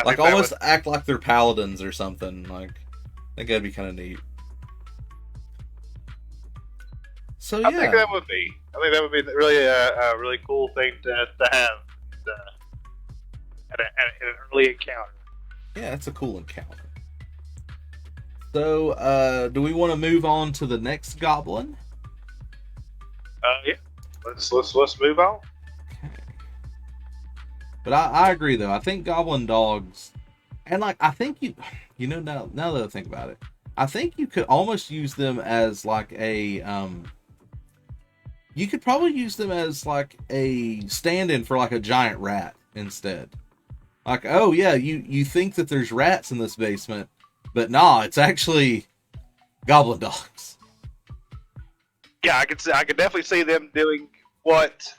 Like almost act like they're paladins or something. Like, I think that'd be kind of neat. So yeah, I think that would be really a really cool thing to have at an early encounter. Yeah, it's a cool encounter. So, do we want to move on to the next goblin? Yeah. Let's move on. Okay. But I agree though. I think goblin dogs, and like I think now that I think about it, I think you could almost use them as like a you could probably use them as like a stand-in for like a giant rat instead. Like, oh yeah, you think that there's rats in this basement, but nah, it's actually goblin dogs. Yeah, I could definitely see them doing what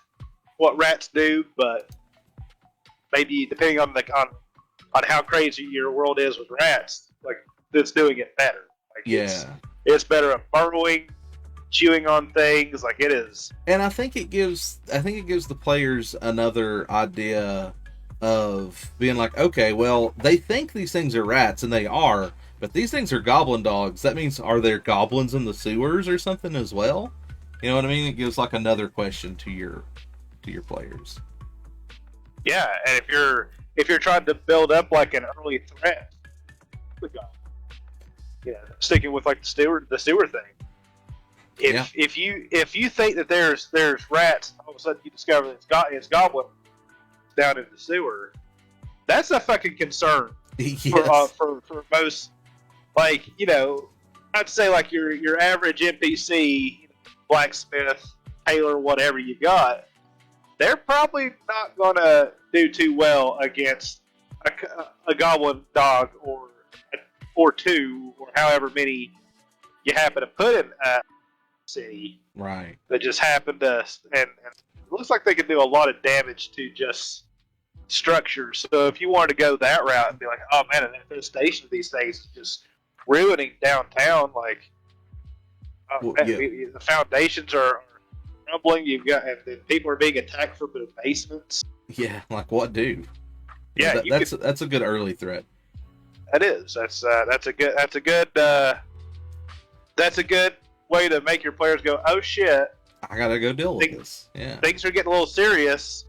rats do, but maybe depending on on how crazy your world is with rats, like it's doing it better. Like it's better at burrowing, chewing on things, like it is. And I think it gives the players another idea of being like, okay, well, they think these things are rats, and they are, but these things are goblin dogs. That means, are there goblins in the sewers or something as well? You know what I mean? It gives like another question to your players. Yeah, and if you're trying to build up like an early threat, sticking with like the sewer thing. If you think that there's rats, all of a sudden you discover that it's goblin down in the sewer, that's a fucking concern. Yes. For most, like, I'd say like your average NPC, blacksmith, tailor, whatever you got, they're probably not gonna do too well against a goblin dog or 2 or however many you happen to put in a city. Right. That just happen to, and it looks like they can do a lot of damage to just structures. So if you wanted to go that route and be like, oh man, an infestation of these things is just ruining downtown, like, the foundations are crumbling. You've got, and then people are being attacked from their basements. Yeah, like what do? Yeah, that's a good early threat. That is. That's a good way to make your players go, oh shit, I gotta go deal with this. Yeah, things are getting a little serious,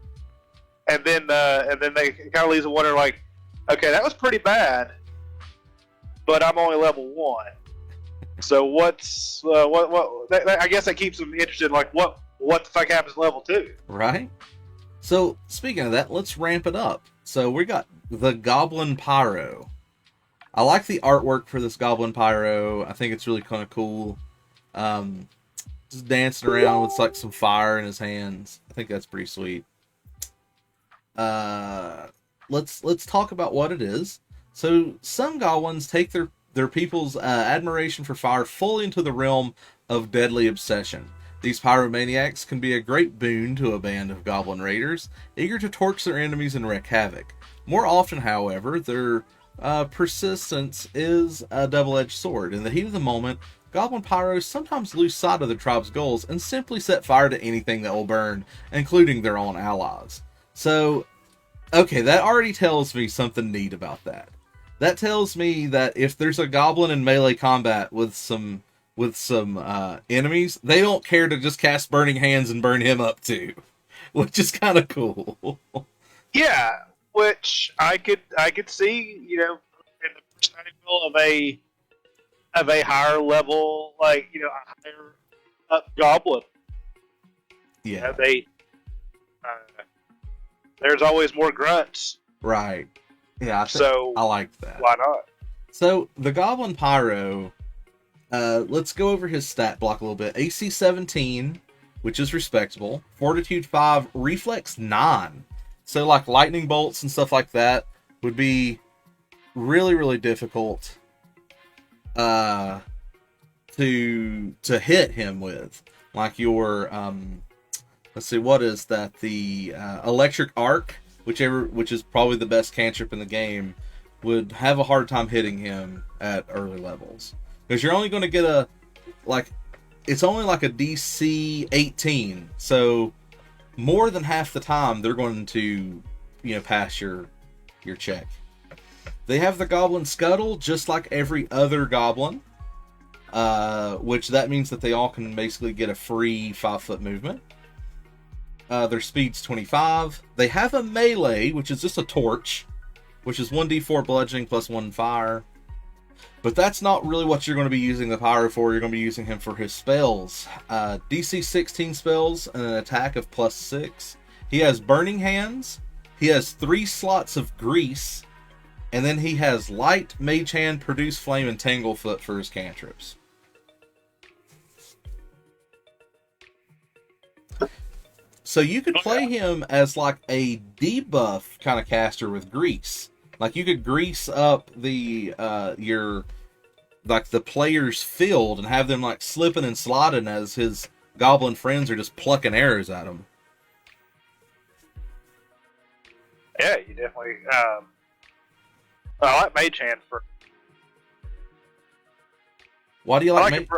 and then they kind of leaves a wonder like, okay, that was pretty bad, but I'm only level 1. So what's I guess that keeps them interested in like what the fuck happens in level 2, right? So speaking of that, let's ramp it up. So we got the Goblin Pyro. I like the artwork for this Goblin Pyro. I think it's really kind of cool. just dancing around with like some fire in his hands. I think that's pretty sweet. Let's talk about what it is. So some goblins take their people's admiration for fire fully into the realm of deadly obsession. These pyromaniacs can be a great boon to a band of goblin raiders, eager to torch their enemies and wreak havoc. More often, however, their persistence is a double-edged sword. In the heat of the moment, goblin pyros sometimes lose sight of their tribe's goals and simply set fire to anything that will burn, including their own allies. So, okay, that already tells me something neat about that. That tells me that if there's a goblin in melee combat with some enemies, they don't care to just cast Burning Hands and burn him up too, which is kind of cool. Yeah, which I could see, in the perspective of a higher level, like a higher up goblin. Yeah, there's always more grunts. Right. Yeah, So I like that. why not? So the Goblin Pyro, let's go over his stat block a little bit. AC 17, which is respectable. Fortitude 5, Reflex 9. So like lightning bolts and stuff like that would be really, really difficult to hit him with. Like your let's see, what is that? The Electric Arc, which is probably the best cantrip in the game, would have a hard time hitting him at early levels. Because you're only going to get it's only like a DC 18, so more than half the time they're going to, pass your check. They have the Goblin Scuttle, just like every other goblin, which that means that they all can basically get a free 5-foot movement. Their speed's 25. They have a melee, which is just a torch, which is 1d4 bludgeoning plus 1 fire. But that's not really what you're going to be using the pyro for. You're going to be using him for his spells. DC 16 spells and an attack of plus 6. He has Burning Hands. He has 3 slots of Grease. And then he has Light, Mage Hand, Produce Flame, and Tanglefoot for his cantrips. So you could play him as like a debuff kind of caster with Grease. Like you could grease up the the player's field and have them like slipping and sliding as his goblin friends are just plucking arrows at him. Yeah, you definitely. I like Mage Hand for. Why do you like Mage?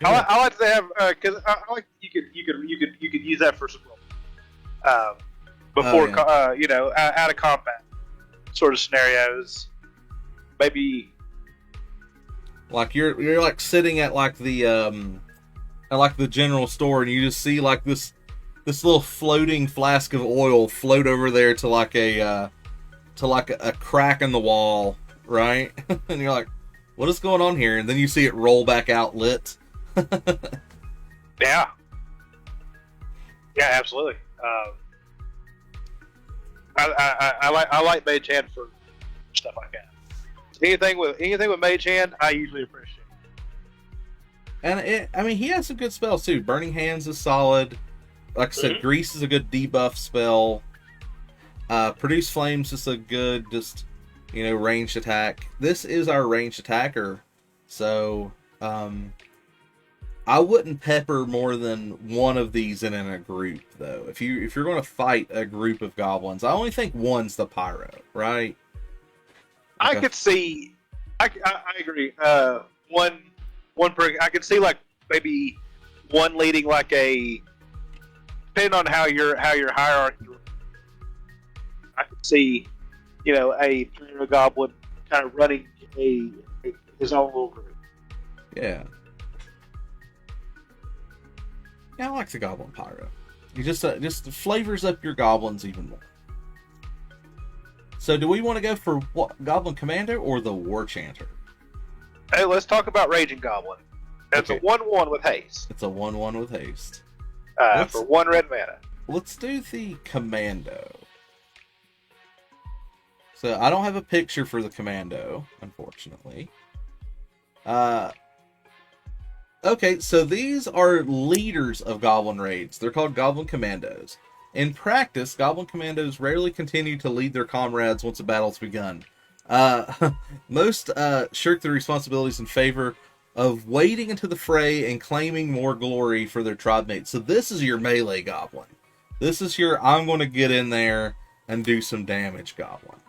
I like to have because I like you could use that for some before out of combat sort of scenarios. Maybe like you're like sitting at like the general store and you just see like this little floating flask of oil float over there to like a crack in the wall, right? And you're like, what is going on here? And then you see it roll back out lit. Yeah, absolutely. I like Mage Hand for stuff like that. Anything with Mage Hand, I usually appreciate. And he has some good spells too. Burning Hands is solid. Like I said, Grease is a good debuff spell. Produce Flames is a good ranged attack. This is our ranged attacker, so I wouldn't pepper more than one of these in a group, though. If you're going to fight a group of goblins, I only think one's the pyro, right? I could see. I agree. One per. I could see like maybe one leading like a. Depending on how your hierarchy. I could see, a pyro goblin kind of running his own little group. Yeah. Yeah, I like the Goblin Pyro. You just flavors up your goblins even more. So, do we want to go for what, Goblin Commando or the War Chanter? Hey, let's talk about Raging Goblin. That's a 1/1 with haste. It's a 1/1 with haste. For 1 red mana. Let's do the Commando. So, I don't have a picture for the Commando, unfortunately. Okay, so these are leaders of Goblin raids. They're called Goblin Commandos. In practice, Goblin Commandos rarely continue to lead their comrades once a battle's begun. Most shirk their responsibilities in favor of wading into the fray and claiming more glory for their tribe mates. So this is your melee Goblin. This is your I'm going to get in there and do some damage Goblin.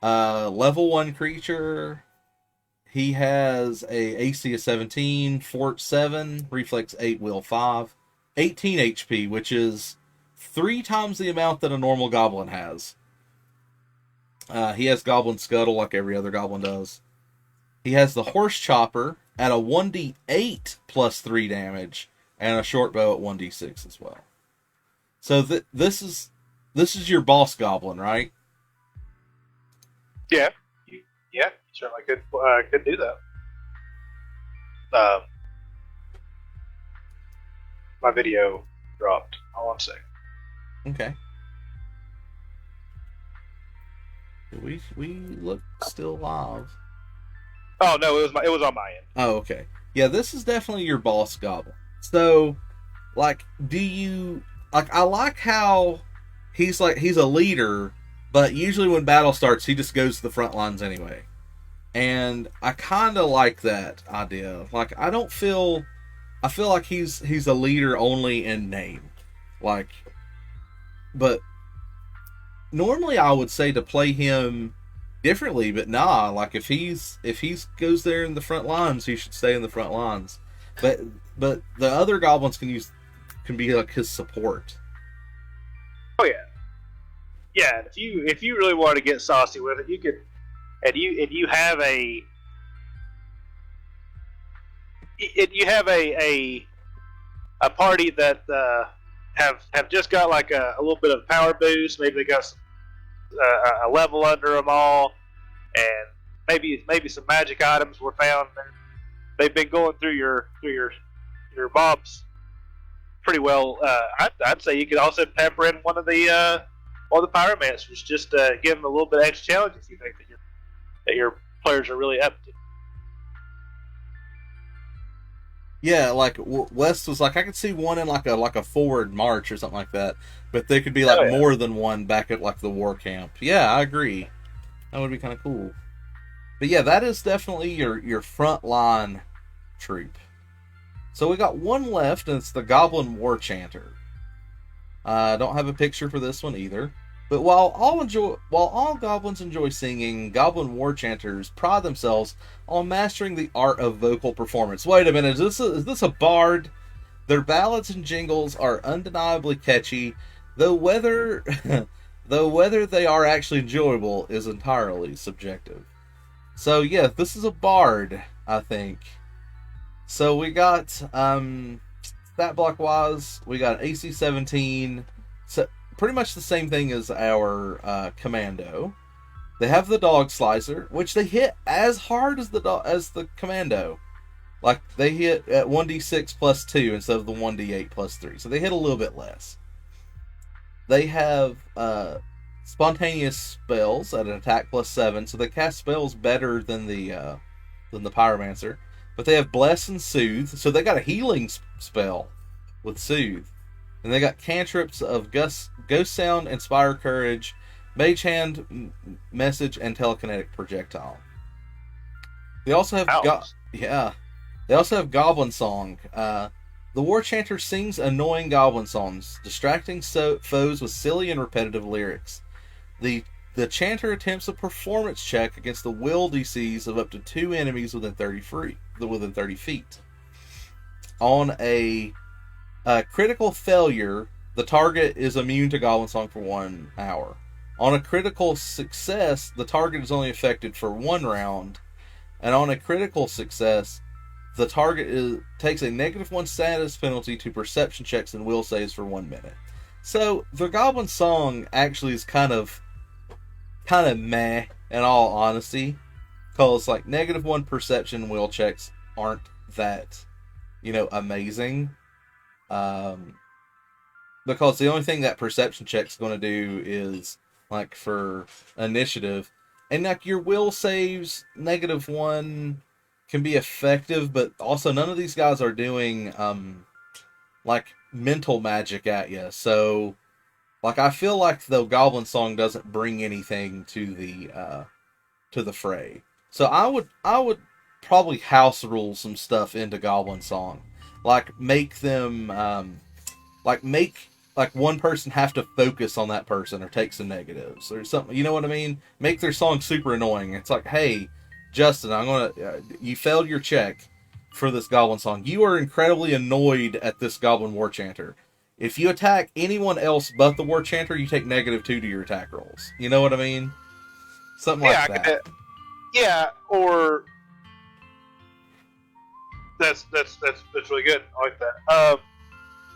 Level 1 creature. He has a AC of 17, Fort 7, Reflex 8, Will 5, 18 HP, which is 3 times the amount that a normal goblin has. He has Goblin Scuttle like every other goblin does. He has the Horse Chopper at a 1d8 plus 3 damage, and a short bow at 1d6 as well. So this is your boss goblin, right? Yeah. Yeah, certainly could do that. My video dropped. Hold on a second. Okay. We look still live. Oh no, it was on my end. Oh, okay. Yeah, this is definitely your boss goblin. So, like, do you like? I like how he's a leader, but usually when battle starts, he just goes to the front lines anyway. And I kind of like that idea. Like, I feel like he's a leader only in name. Like, but normally I would say to play him differently, but nah. Like, if he's goes there in the front lines, he should stay in the front lines. But the other goblins can be like his support. Oh yeah, yeah. And if you really want to get saucy with it, you could. And you have a party that have just got like a little bit of power boost. Maybe they got a level under them all, and maybe some magic items were found. They've been going through your mobs pretty well. I'd say you could also pepper in one of the pyromancers, just give them a little bit of extra challenge if you think that your players are really up to. Yeah, like West was like, I could see one in like a forward march or something like that, but there could be like more than one back at like the war camp. Yeah, I agree. That would be kind of cool. But yeah, that is definitely your front line troop. So we got one left, and it's the Goblin War Chanter. I don't have a picture for this one either. But while all goblins enjoy singing, Goblin War Chanters pride themselves on mastering the art of vocal performance. Wait a minute, is this a bard? Their ballads and jingles are undeniably catchy, though whether they are actually enjoyable is entirely subjective. So yeah, this is a bard, I think. So we got stat block wise, we got AC 17. So pretty much the same thing as our commando. They have the dog slicer, which they hit as hard as the commando. Like, they hit at 1d6 plus 2 instead of the 1d8 plus 3. So they hit a little bit less. They have spontaneous spells at an attack plus 7, so they cast spells better than the pyromancer. But they have bless and soothe, so they got a healing spell with soothe. And they got cantrips of Ghost Sound, Inspire Courage, Mage Hand, Message, and Telekinetic Projectile. They also have They also have Goblin Song. The War Chanter sings annoying goblin songs, distracting foes with silly and repetitive lyrics. The Chanter attempts a performance check against the will DCs of up to 2 enemies within 30 feet. On a critical failure, the target is immune to Goblin Song for 1 hour. On a critical success, the target is only affected for 1 round. And on a critical success, the target takes a -1 status penalty to perception checks and will saves for 1 minute. So the Goblin Song actually is kind of meh, in all honesty, because like -1 perception will checks aren't that, amazing. Because the only thing that perception check's going to do is like for initiative, and like your will saves -1 can be effective, but also none of these guys are doing like mental magic at you. So like I feel like the Goblin Song doesn't bring anything to the fray. So I would probably house rule some stuff into Goblin Song, like make them make like one person have to focus on that person or take some negatives or something. You know what I mean? Make their song super annoying. It's like, hey, Justin, I'm gonna you failed your check for this Goblin Song. You are incredibly annoyed at this Goblin War Chanter. If you attack anyone else but the War Chanter, you take -2 to your attack rolls. You know what I mean? Something Yeah, like that. yeah, or that's really good. I like that.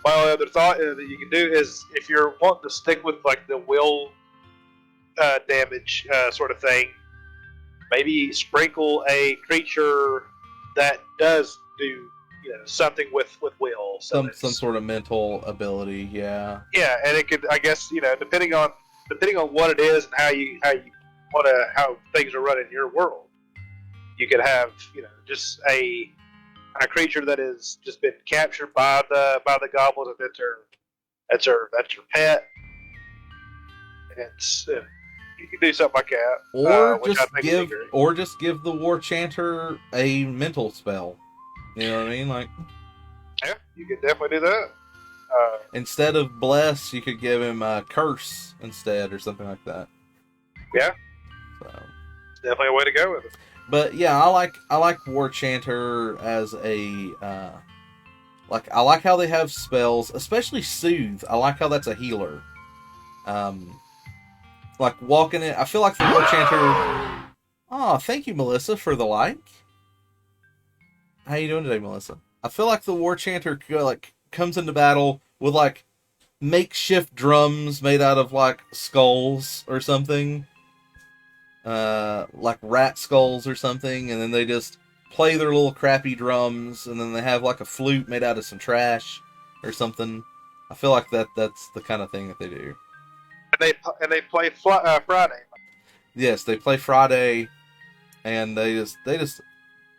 My only other thought that you can do is if you're wanting to stick with like the will damage sort of thing, maybe sprinkle a creature that does do something with will. So Some sort of mental ability, yeah. yeah, and it could, I guess, depending on what it is and how things are run in your world, you could have just a creature that has just been captured by the goblins, and that's her pet. And you can do something like that, Or just give the War Chanter a mental spell. You know what I mean? Like, yeah, you could definitely do that. Instead of bless, you could give him a curse instead, or something like that. Yeah, so definitely a way to go with it. But yeah, I like War Chanter as a I like how they have spells, especially Soothe. I like how that's a healer. Like walking in, I feel like the War Chanter. Oh, thank you, Melissa, for the like. How you doing today, Melissa? I feel like the War Chanter comes into battle with like makeshift drums made out of like skulls or something. Like rat skulls or something, and then they just play their little crappy drums, and then they have like a flute made out of some trash or something. I feel like that's the kind of thing that they do. And they play Friday. Yes, they play Friday, and they just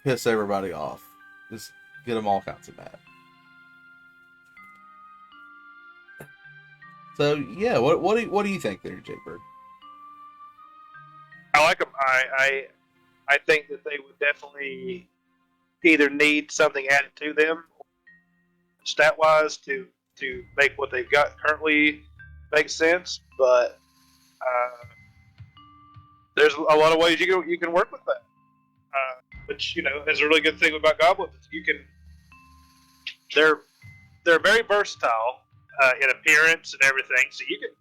piss everybody off. Just get them all kinds of mad. So yeah, what do you think there, Jaybird? I like them. I think that they would definitely either need something added to them, stat wise, to make what they've got currently make sense. But there's a lot of ways you can work with that. Which is a really good thing about goblins. They're very versatile in appearance and everything, so you can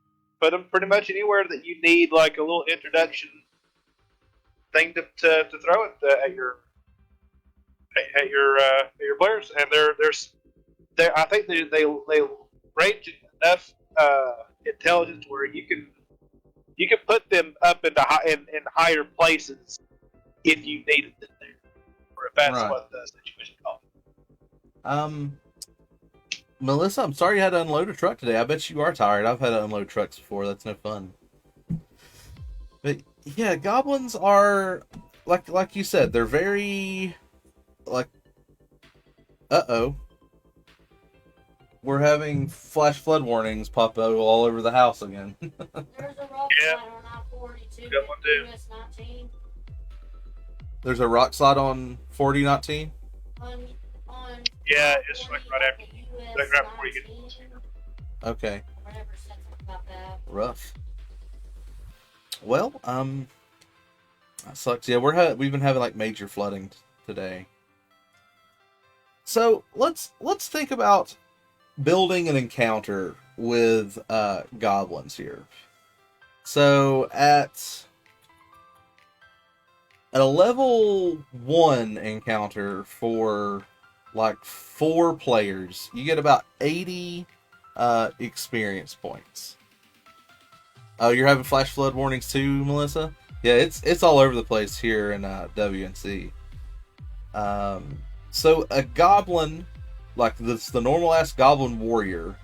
put them pretty much anywhere that you need, like a little introduction thing to throw at your players, and I think they range enough intelligence where you can put them up in higher places if you needed them there, or if that's right. what the situation calls. Melissa, I'm sorry you had to unload a truck today. I bet you are tired. I've had to unload trucks before. That's no fun. But yeah, goblins are like you said, they're very like we're having flash flood warnings pop out all over the house again. There's a rock slide on I-42. Got one too. US 19. There's a rock slide on 4019? On Yeah, it's like right before you get. Okay. Whatever said something about that. Rough. Well, that sucks. Yeah, we've been having like major flooding today. So let's think about building an encounter with goblins here. So at a level 1 encounter for like 4 players, you get about 80 experience points. Oh, you're having flash flood warnings too, Melissa? Yeah, it's all over the place here in WNC. So a goblin, like the normal ass goblin warrior,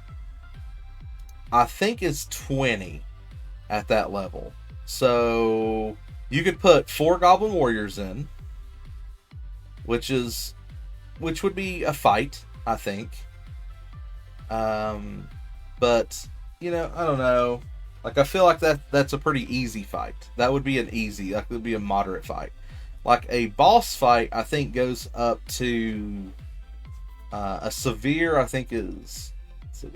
I think is 20 at that level. So you could put 4 goblin warriors in, which would be a fight, I think. But I don't know. Like, I feel like that's a pretty easy fight. That would be that would be a moderate fight. Like, a boss fight, I think, goes up to a severe. I think is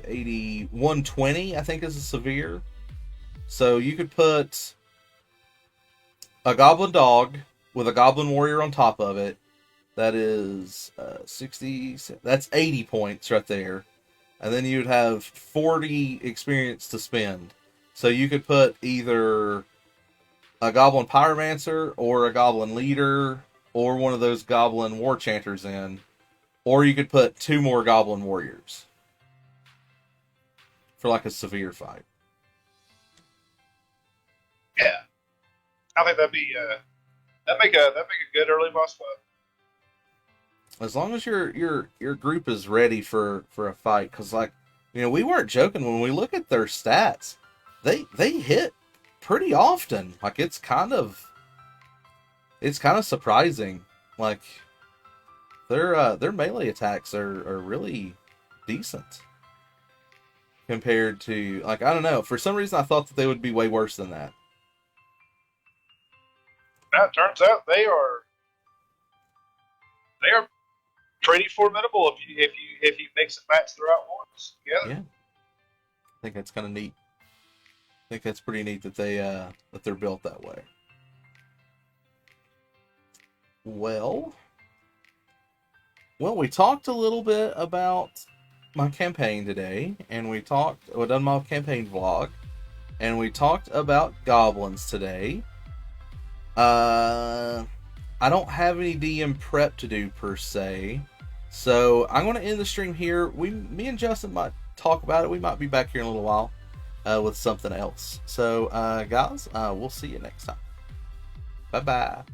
80, 120. I think is a severe. So you could put a goblin dog with a goblin warrior on top of it. That is 60. That's 80 points right there. And then you would have 40 experience to spend. So you could put either a goblin pyromancer or a goblin leader or one of those goblin war chanters in. Or you could put 2 more goblin warriors for like a severe fight. Yeah, I think that'd make a good early boss fight. As long as your group is ready for a fight, because we weren't joking when we look at their stats, they hit pretty often. Like, it's kind of surprising. Like, their melee attacks are really decent compared to, like, I don't know, for some reason I thought that they would be way worse than that. Now it turns out they are pretty formidable if you mix and match the right ones together. Yeah, I think that's kind of neat. I think that's pretty neat that they're built that way. Well, we talked a little bit about my campaign today, and we done my campaign vlog, and we talked about goblins today. I don't have any DM prep to do per se, so I'm going to end the stream here. Me and Justin might talk about it. We might be back here in a little while with something else. So, guys, we'll see you next time. Bye-bye.